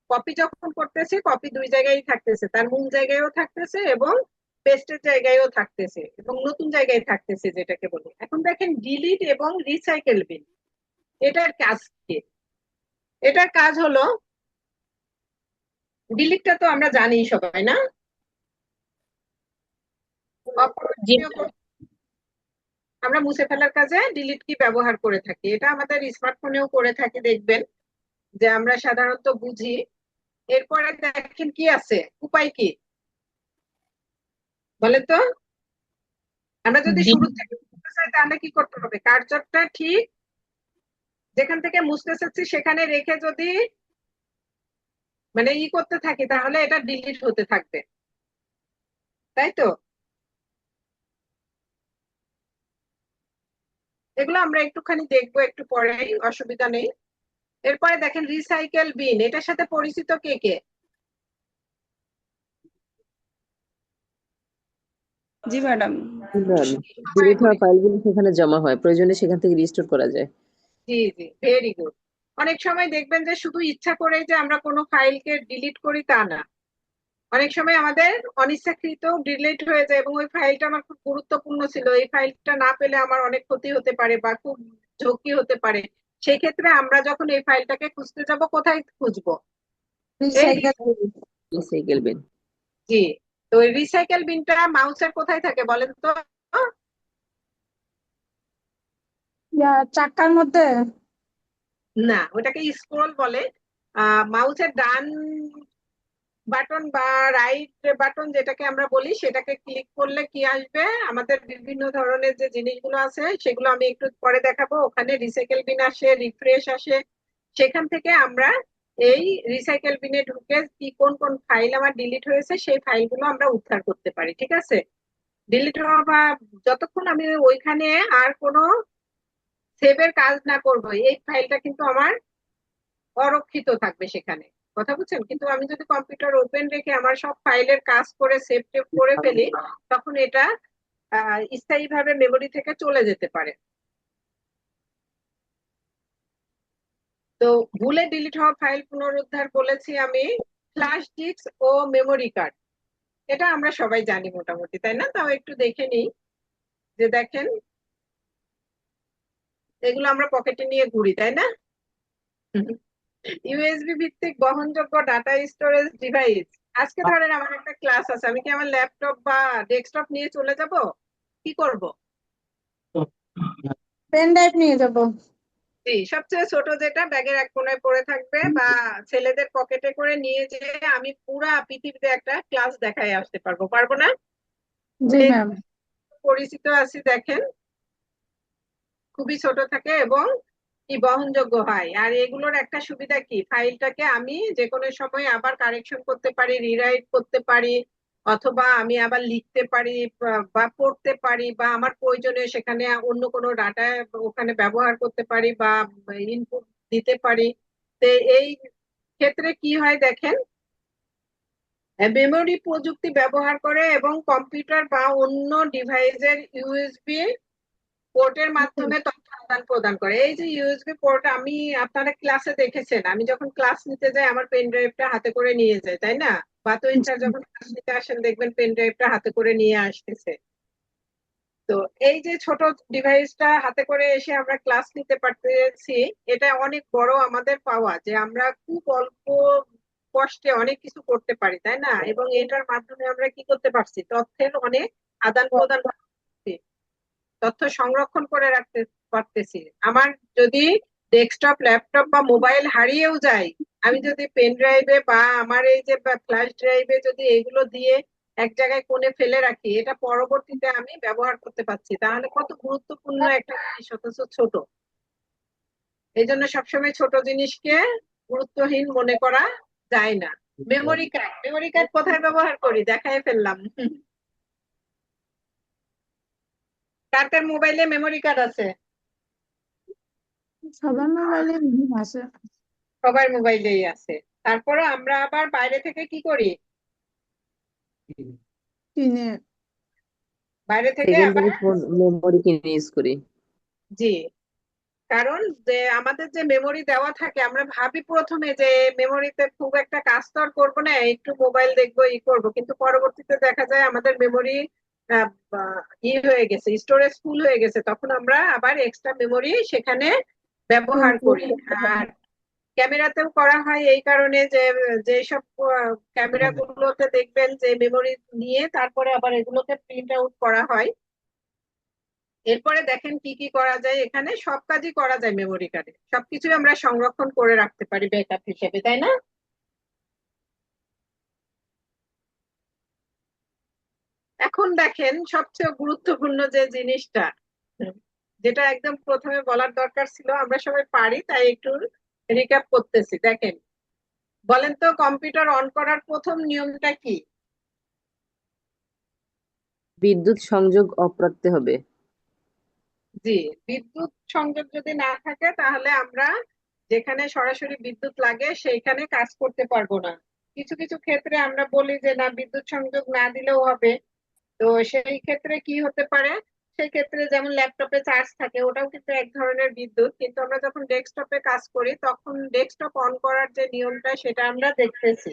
S1: কপি যখন করতেছে কপি দুই জায়গায় থাকতেছে, তার মূল জায়গায়ও থাকতেছে এবং পেস্টের জায়গায়ও থাকতেছে এবং নতুন জায়গায় থাকতেছে, যেটাকে বলি। এখন দেখেন ডিলিট এবং রিসাইকেল বিন, এটার কাজ কি? এটার কাজ হলো, ডিলিটটা তো আমরা জানি সবাই, না?
S3: জি
S1: আমরা মুছে ফেলার কাজে ডিলিট কি ব্যবহার করে থাকি, এটা আমাদের স্মার্টফোনেও করে থাকি, দেখবেন যে আমরা সাধারণত বুঝি। এরপরে দেখেন কি আছে, উপায় কি বলেন তো? আমরা যদি
S3: জি
S1: শুরু থেকে মুছতে চাই তাহলে কি করতে হবে? কার্সরটা ঠিক যেখান থেকে মুছতে চাচ্ছি সেখানে রেখে যদি মানে করতে থাকি তাহলে এটা ডিলিট হতে থাকবে, তাই তো? এগুলো আমরা একটুখানি দেখবো একটু পরেই, অসুবিধা নেই। এরপরে দেখেন রিসাইকেল বিন, এটার সাথে পরিচিত কে কে?
S6: জি ম্যাডাম।
S2: ডিলিট হওয়া ফাইলগুলো সেখানে জমা হয়, প্রয়োজনে সেখান থেকে রিস্টোর করা যায়।
S1: জি জি, ভেরি গুড। অনেক সময় দেখবেন যে শুধু ইচ্ছা করে যে আমরা কোনো ফাইলকে ডিলিট করি তা না, অনেক সময় আমাদের অনিচ্ছাকৃত ডিলিট হয়ে যায় এবং ওই ফাইলটা আমার খুব গুরুত্বপূর্ণ ছিল, এই ফাইলটা না পেলে আমার অনেক ক্ষতি হতে পারে বা খুব ঝুঁকি হতে পারে। সেই ক্ষেত্রে আমরা যখন এই ফাইলটাকে খুঁজতে যাব কোথায় খুঁজবো? এই
S2: রিসাইকেল বিন।
S1: জি, তো এই রিসাইকেল বিনটা মাউসের কোথায় থাকে বলেন তো?
S4: চাকার মধ্যে।
S1: না, ওটাকে স্ক্রল বলে। মাউসের ডান বাটন বা রাইট বাটন যেটাকে আমরা বলি, সেটাকে ক্লিক করলে কি আসবে, আমাদের বিভিন্ন ধরনের যে জিনিসগুলো আছে সেগুলো আমি একটু পরে দেখাবো, ওখানে রিসাইকেল বিন আসে, রিফ্রেশ আসে। সেখান থেকে আমরা এই রিসাইকেল বিনে ঢুকে কি কোন কোন ফাইল আমার ডিলিট হয়েছে সেই ফাইলগুলো আমরা উদ্ধার করতে পারি। ঠিক আছে, ডিলিট হওয়া বা যতক্ষণ আমি ওইখানে আর কোনো সেভের কাজ না করবো এই ফাইলটা কিন্তু আমার অরক্ষিত থাকবে সেখানে। কথা বুঝছেন? কিন্তু আমি যদি কম্পিউটার ওপেন রেখে আমার সব ফাইলের কাজ করে সেভ টেভ করে ফেলি তখন এটা স্থায়ীভাবে মেমোরি থেকে চলে যেতে পারে। তো ভুলে ডিলিট হওয়া ফাইল পুনরুদ্ধার বলেছি আমি, ফ্ল্যাশ ডিস্ক ও মেমোরি কার্ড, এটা আমরা সবাই জানি মোটামুটি, তাই না? তাও একটু দেখে নিই। যে দেখেন এগুলো আমরা পকেটে নিয়ে ঘুরি, তাই না? ইউএসবি ভিত্তিক বহনযোগ্য ডাটা স্টোরেজ ডিভাইস, আজকে ধরেন আমার একটা ক্লাস আছে, আমি কি আমার ল্যাপটপ বা ডেস্কটপ নিয়ে চলে যাব? কি করব?
S4: পেন ড্রাইভ নিয়ে যাব।
S1: জি, সবচেয়ে ছোট যেটা ব্যাগের এক কোনায় পড়ে থাকবে, বা ছেলেদের পকেটে করে নিয়ে যেয়ে আমি পুরা পৃথিবীতে একটা ক্লাস দেখায় আসতে পারবো, পারবো না?
S4: জি
S1: এই
S4: ম্যাম।
S1: পরিচিত আছি, দেখেন খুবই ছোট থাকে এবং কি বহনযোগ্য হয়। আর এগুলোর একটা সুবিধা কি, ফাইলটাকে আমি যে কোনো সময় আবার কারেকশন করতে পারি, রিরাইট করতে পারি, অথবা আমি আবার লিখতে পারি বা পড়তে পারি, বা আমার প্রয়োজনে সেখানে অন্য কোনো ডাটা ওখানে ব্যবহার করতে পারি বা ইনপুট দিতে পারি। তো এই ক্ষেত্রে কি হয় দেখেন, মেমোরি প্রযুক্তি ব্যবহার করে এবং কম্পিউটার বা অন্য ডিভাইসের ইউএসবি পোর্টের মাধ্যমে তথ্য আদান প্রদান করে। এই যে ইউএসবি পোর্ট, আমি আপনারা ক্লাসে দেখেছেন, আমি যখন ক্লাস নিতে যাই আমার পেন ড্রাইভটা হাতে করে নিয়ে যাই, তাই না? বা তো স্যার যখন ক্লাস নিতে আসেন দেখবেন পেন ড্রাইভটা হাতে করে নিয়ে আসতেছে। তো এই যে ছোট ডিভাইসটা হাতে করে এসে আমরা ক্লাস নিতে পারতেছি, এটা অনেক বড় আমাদের পাওয়া, যে আমরা খুব অল্প কষ্টে অনেক কিছু করতে পারি, তাই না? এবং এটার মাধ্যমে আমরা কি করতে পারছি, তথ্যের অনেক আদান প্রদান করতে, তথ্য সংরক্ষণ করে রাখতে পারতেছি। আমার যদি ডেস্কটপ, ল্যাপটপ বা মোবাইল হারিয়েও যায়, আমি যদি পেন ড্রাইভে বা আমার এই যে ফ্ল্যাশ ড্রাইভে যদি এগুলো দিয়ে এক জায়গায় কোণে ফেলে রাখি, এটা পরবর্তীতে আমি ব্যবহার করতে পারছি, তাহলে কত গুরুত্বপূর্ণ একটা জিনিস, অথচ ছোট। এই জন্য সবসময় ছোট জিনিসকে গুরুত্বহীন মনে করা যায় না। মেমোরি কার্ড, মেমোরি কার্ড কোথায় ব্যবহার করি দেখাই ফেললাম। কার কার মোবাইলে মেমোরি কার্ড আছে?
S4: সবার মোবাইলে আছে।
S1: সবার মোবাইলেই আছে। তারপরে আমরা আবার বাইরে থেকে কি করি,
S4: কিনে।
S1: বাইরে থেকে
S2: সেকেন্ড
S1: আবার,
S2: মেমোরি কিনে ইউজ করি।
S1: জি, কারণ যে আমাদের যে মেমোরি দেওয়া থাকে, আমরা ভাবি প্রথমে যে মেমোরিতে খুব একটা কাজ তো আর করবো না, একটু মোবাইল দেখবো, ই করবো, কিন্তু পরবর্তীতে দেখা যায় আমাদের মেমোরি ই হয়ে গেছে, স্টোরেজ ফুল হয়ে গেছে, তখন আমরা আবার এক্সট্রা মেমোরি সেখানে ব্যবহার করি। আর ক্যামেরাতেও করা হয় এই কারণে যে যেসব ক্যামেরা গুলোতে দেখবেন যে মেমোরি নিয়ে তারপরে আবার এগুলোকে প্রিন্ট আউট করা হয়। এরপরে দেখেন কি কি করা যায়, এখানে সব কাজই করা যায় মেমোরি কার্ডে, সবকিছুই আমরা সংরক্ষণ করে রাখতে পারি ব্যাকআপ হিসেবে, তাই না? এখন দেখেন সবচেয়ে গুরুত্বপূর্ণ যে জিনিসটা, যেটা একদম প্রথমে বলার দরকার ছিল, আমরা সবাই পারি তাই একটু রিক্যাপ করতেছি। দেখেন, বলেন তো কম্পিউটার অন করার প্রথম নিয়মটা কি?
S2: বিদ্যুৎ সংযোগ অফ রাখতে হবে।
S1: জি, বিদ্যুৎ সংযোগ যদি না থাকে তাহলে আমরা যেখানে সরাসরি বিদ্যুৎ লাগে সেইখানে কাজ করতে পারবো না। কিছু কিছু ক্ষেত্রে আমরা বলি যে না, বিদ্যুৎ সংযোগ না দিলেও হবে। তো সেই ক্ষেত্রে কি হতে পারে, সেই ক্ষেত্রে যেমন ল্যাপটপে চার্জ থাকে, ওটাও কিন্তু এক ধরনের বিদ্যুৎ, কিন্তু আমরা যখন ডেস্কটপে কাজ করি তখন ডেস্কটপ অন করার যে নিয়মটা সেটা আমরা দেখতেছি।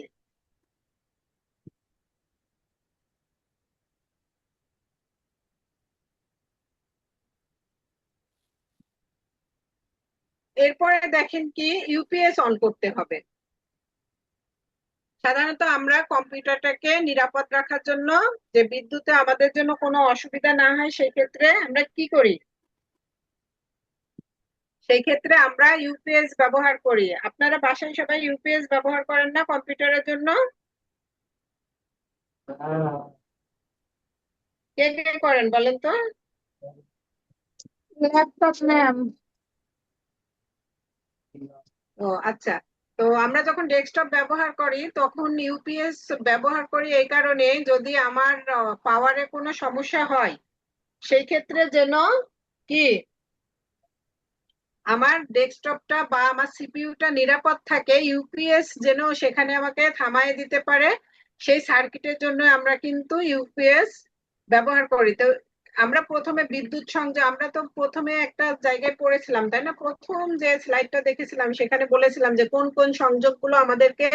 S1: এরপরে দেখেন কি, ইউপিএস অন করতে হবে। সাধারণত আমরা কম্পিউটারটাকে নিরাপদ রাখার জন্য, যে বিদ্যুতে আমাদের জন্য কোনো অসুবিধা না হয় সেই ক্ষেত্রে আমরা কি করি, সেই ক্ষেত্রে আমরা ইউপিএস ব্যবহার করি। আপনারা বাসায় সবাই ইউপিএস ব্যবহার করেন না কম্পিউটারের জন্য? কে কে করেন বলেন তো?
S4: Laptop ma'am.
S1: ও আচ্ছা। তো আমরা যখন ডেস্কটপ ব্যবহার করি তখন ইউপিএস ব্যবহার করি এই কারণে, যদি আমার পাওয়ারে কোনো সমস্যা হয় সেই ক্ষেত্রে যেন কি আমার ডেস্কটপটা বা আমার সিপিইউটা নিরাপদ থাকে, ইউপিএস যেন সেখানে আমাকে থামায় দিতে পারে, সেই সার্কিটের জন্য আমরা কিন্তু ইউপিএস ব্যবহার করি। তো আমরা প্রথমে বিদ্যুৎ সংযোগ, আমরা তো প্রথমে একটা জায়গায় পড়েছিলাম তাই না, প্রথম যে স্লাইডটা দেখেছিলাম সেখানে বলেছিলাম যে কোন কোন সংযোগগুলো আমাদেরকে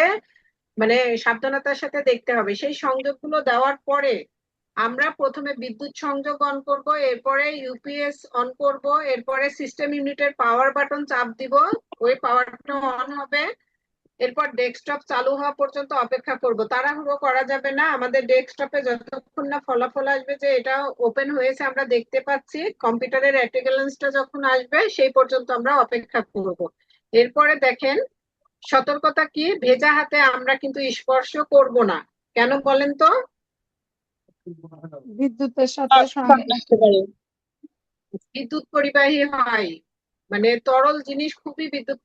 S1: মানে সাবধানতার সাথে দেখতে হবে। সেই সংযোগগুলো দেওয়ার পরে আমরা প্রথমে বিদ্যুৎ সংযোগ অন করব, এরপরে ইউপিএস অন করব, এরপরে সিস্টেম ইউনিটের পাওয়ার বাটন চাপ দিব, ওই পাওয়ারটা অন হবে, এরপর ডেস্কটপ চালু হওয়া পর্যন্ত অপেক্ষা করব। তাড়াহুড়ো করা যাবে না। আমাদের ডেস্কটপে যতক্ষণ না ফলাফল আসবে যে এটা ওপেন হয়েছে আমরা দেখতে পাচ্ছি, কম্পিউটারের অ্যাটেন্ডেন্সটা যখন আসবে সেই পর্যন্ত আমরা অপেক্ষা করব। এরপরে দেখেন সতর্কতা কি, ভেজা হাতে আমরা কিন্তু স্পর্শ করব না। কেন বলেন তো?
S4: বিদ্যুতের সাথে
S3: আসতে পারে।
S1: বিদ্যুৎ পরিবাহী হয়, মানে তরল জিনিস খুবই বিদ্যুৎ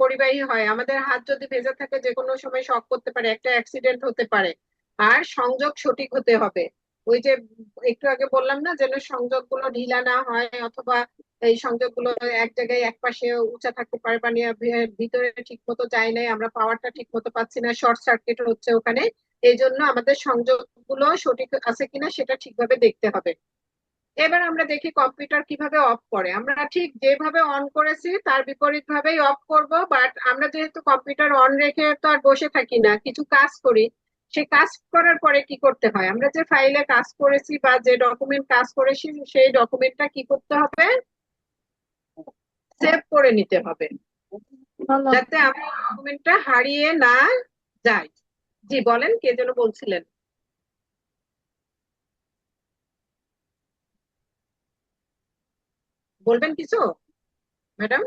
S1: পরিবাহী হয়। আমাদের হাত যদি ভেজা থাকে যে কোনো সময় শক করতে পারে, একটা অ্যাক্সিডেন্ট হতে পারে। আর সংযোগ সঠিক হতে হবে। ওই যে একটু আগে বললাম না, যেন সংযোগগুলো ঢিলা না হয়, অথবা এই সংযোগগুলো এক জায়গায় এক পাশে উঁচা থাকতে পারে, মানে ভিতরে ঠিক মতো যায় নাই, আমরা পাওয়ারটা ঠিক মতো পাচ্ছি না, শর্ট সার্কিট হচ্ছে ওখানে। এই জন্য আমাদের সংযোগগুলো সঠিক আছে কিনা সেটা ঠিকভাবে দেখতে হবে। এবার আমরা দেখি কম্পিউটার কিভাবে অফ করে। আমরা ঠিক যেভাবে অন করেছি তার বিপরীত ভাবেই অফ করব, বাট আমরা যেহেতু কম্পিউটার অন রেখে তো আর বসে থাকি না, কিছু কাজ করি। সেই কাজ করার পরে কি করতে হয়, আমরা যে ফাইলে কাজ করেছি বা যে ডকুমেন্ট কাজ করেছি সেই ডকুমেন্টটা কি করতে হবে, সেভ করে নিতে হবে,
S4: হলো।
S1: যাতে আমার ডকুমেন্টটা হারিয়ে না যায়। জি বলেন, কে যেন বলছিলেন, বলবেন কিছু ম্যাডাম?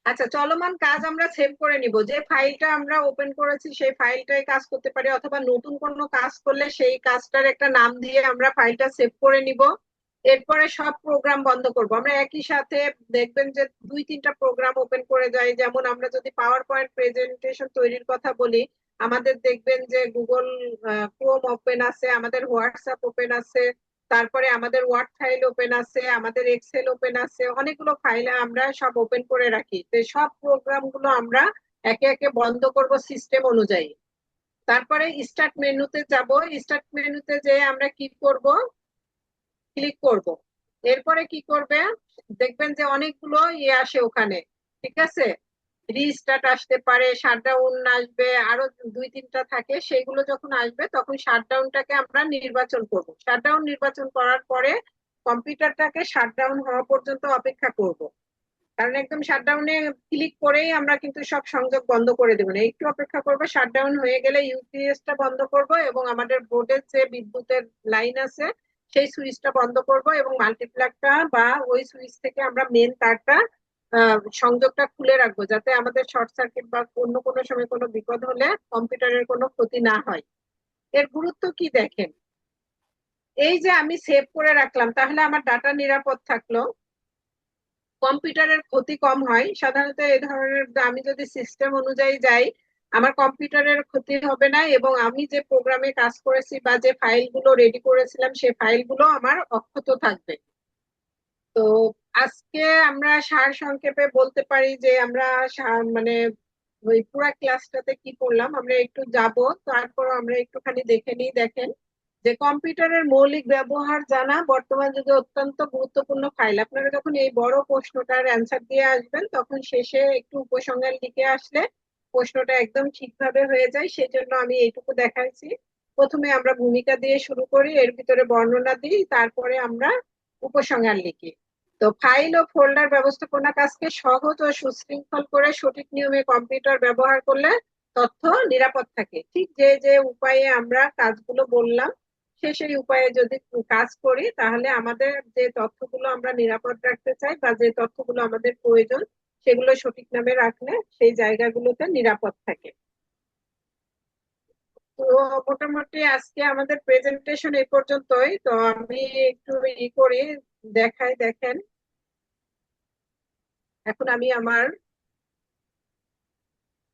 S1: আচ্ছা, চলমান কাজ আমরা সেভ করে নিব। যে ফাইলটা আমরা ওপেন করেছি সেই ফাইলটাই কাজ করতে পারি, অথবা নতুন কোনো কাজ করলে সেই কাজটার একটা নাম দিয়ে আমরা ফাইলটা সেভ করে নিব। এরপরে সব প্রোগ্রাম বন্ধ করব। আমরা একই সাথে দেখবেন যে 2-3টা প্রোগ্রাম ওপেন করে যাই। যেমন আমরা যদি পাওয়ার পয়েন্ট প্রেজেন্টেশন তৈরির কথা বলি, আমাদের দেখবেন যে গুগল ক্রোম ওপেন আছে, আমাদের হোয়াটসঅ্যাপ ওপেন আছে, তারপরে আমাদের ওয়ার্ড ফাইল ওপেন আছে, আমাদের এক্সেল ওপেন আছে, অনেকগুলো ফাইল আমরা সব ওপেন করে রাখি। তো সব প্রোগ্রাম গুলো আমরা একে একে বন্ধ করব সিস্টেম অনুযায়ী। তারপরে স্টার্ট মেনুতে যাব। স্টার্ট মেনুতে যে আমরা কি করব, ক্লিক করব। এরপরে কি করবে, দেখবেন যে অনেকগুলো ইয়ে আসে ওখানে, ঠিক আছে? রিস্টার্ট আসতে পারে, শাটডাউন আসবে, আরো 2-3টা থাকে। সেগুলো যখন আসবে তখন শাটডাউনটাকে আমরা নির্বাচন করব। শাটডাউন নির্বাচন করার পরে কম্পিউটারটাকে শাটডাউন হওয়া পর্যন্ত অপেক্ষা করব। কারণ একদম শাটডাউনে ক্লিক করেই আমরা কিন্তু সব সংযোগ বন্ধ করে দেবো না, একটু অপেক্ষা করবো। শাটডাউন হয়ে গেলে ইউপিএসটা বন্ধ করব এবং আমাদের বোর্ডের যে বিদ্যুতের লাইন আছে সেই সুইচটা বন্ধ করব, এবং মাল্টিপ্লাগটা বা ওই সুইচ থেকে আমরা মেন তারটা সংযোগটা খুলে রাখবো, যাতে আমাদের শর্ট সার্কিট বা অন্য কোনো সময় কোনো বিপদ হলে কম্পিউটারের কোনো ক্ষতি না হয়। এর গুরুত্ব কি দেখেন, এই যে আমি সেভ করে রাখলাম তাহলে আমার ডাটা নিরাপদ থাকলো, কম্পিউটারের ক্ষতি কম হয়। সাধারণত এই ধরনের আমি যদি সিস্টেম অনুযায়ী যাই, আমার কম্পিউটারের ক্ষতি হবে না, এবং আমি যে প্রোগ্রামে কাজ করেছি বা যে ফাইলগুলো রেডি করেছিলাম সেই ফাইলগুলো আমার অক্ষত থাকবে। তো আজকে আমরা সার সংক্ষেপে বলতে পারি যে আমরা মানে ওই পুরা ক্লাসটাতে কি করলাম আমরা একটু যাব, তারপর আমরা একটুখানি দেখে নিই। দেখেন যে কম্পিউটারের মৌলিক ব্যবহার জানা বর্তমান যুগে অত্যন্ত গুরুত্বপূর্ণ ফাইল। আপনারা যখন এই বড় প্রশ্নটার অ্যান্সার দিয়ে আসবেন তখন শেষে একটু উপসংহার লিখে আসলে প্রশ্নটা একদম ঠিকভাবে হয়ে যায়। সেজন্য আমি এইটুকু দেখাচ্ছি। প্রথমে আমরা ভূমিকা দিয়ে শুরু করি, এর ভিতরে বর্ণনা দিই, তারপরে আমরা উপসংহার লিখি। তো ফাইল ও ফোল্ডার ব্যবস্থাপনা কাজকে সহজ ও সুশৃঙ্খল করে সঠিক নিয়মে কম্পিউটার ব্যবহার করলে তথ্য নিরাপদ থাকে। ঠিক যে যে উপায়ে আমরা কাজগুলো বললাম, সেই উপায়ে যদি কাজ করি তাহলে আমাদের যে তথ্যগুলো আমরা নিরাপদ রাখতে চাই বা যে তথ্যগুলো আমাদের প্রয়োজন সেগুলো সঠিক নামে রাখলে সেই জায়গাগুলোতে নিরাপদ থাকে। তো মোটামুটি আজকে আমাদের প্রেজেন্টেশন এই পর্যন্তই। তো আমি একটু করি, দেখাই। দেখেন এখন আমি আমার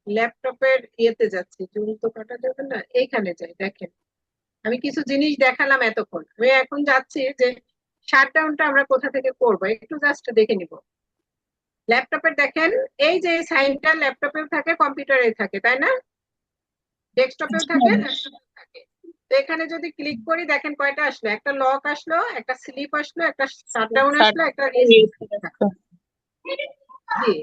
S1: ল্যাপটপের ইয়েতে যাচ্ছি, চুল তো কাটা যাবে না, এইখানে যাই। দেখেন আমি কিছু জিনিস দেখালাম এতক্ষণ, আমি এখন যাচ্ছি যে শাটডাউনটা আমরা কোথা থেকে করব একটু জাস্ট দেখে নিব। ল্যাপটপের দেখেন এই যে সাইনটা ল্যাপটপেও থাকে কম্পিউটারে থাকে, তাই না? ডেস্কটপেও থাকে, ল্যাপটপেও থাকে। তো এখানে যদি ক্লিক করি দেখেন কয়টা আসলো, একটা লক আসলো, একটা স্লিপ আসলো, একটা শাটডাউন আসলো, একটা জি।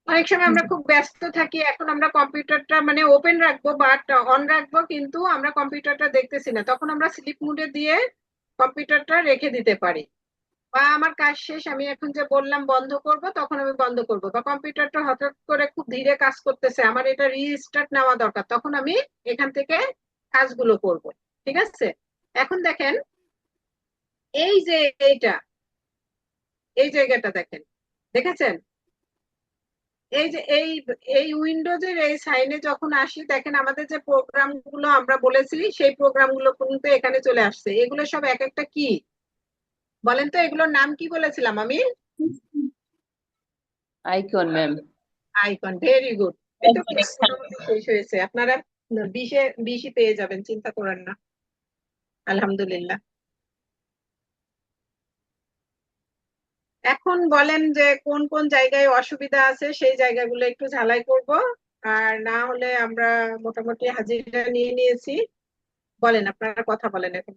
S1: অনেক সময় আমরা খুব ব্যস্ত থাকি, এখন আমরা কম্পিউটারটা মানে ওপেন রাখবো বাট অন রাখবো, কিন্তু আমরা কম্পিউটারটা দেখতেছি না, তখন আমরা স্লিপ মোডে দিয়ে কম্পিউটারটা রেখে দিতে পারি। বা আমার কাজ শেষ, আমি এখন যে বললাম বন্ধ করব, তখন আমি বন্ধ করব, বা কম্পিউটারটা হঠাৎ করে খুব ধীরে কাজ করতেছে, আমার এটা রিস্টার্ট নেওয়া দরকার, তখন আমি এখান থেকে কাজগুলো করব। ঠিক আছে? এখন দেখেন, এই যে এইটা, এই জায়গাটা দেখেন, দেখেছেন? এই যে এই উইন্ডোজের এই সাইনে যখন আসি, দেখেন আমাদের যে প্রোগ্রাম গুলো আমরা বলেছি, সেই প্রোগ্রাম গুলো কিন্তু এখানে চলে আসছে। এগুলো সব এক একটা কি বলেন তো, এগুলোর নাম কি বলেছিলাম আমি?
S2: Icon ma'am.
S1: Icon. Very good. এই তো ক্লাস মোটামুটি শেষ হয়েছে, আপনারা 20-20 পেয়ে যাবেন, চিন্তা করেন না। আলহামদুলিল্লাহ। এখন বলেন যে কোন কোন জায়গায় অসুবিধা আছে, সেই জায়গাগুলো একটু ঝালাই করব, আর না হলে আমরা মোটামুটি হাজিরা নিয়ে নিয়েছি। বলেন, আপনারা কথা বলেন এখন।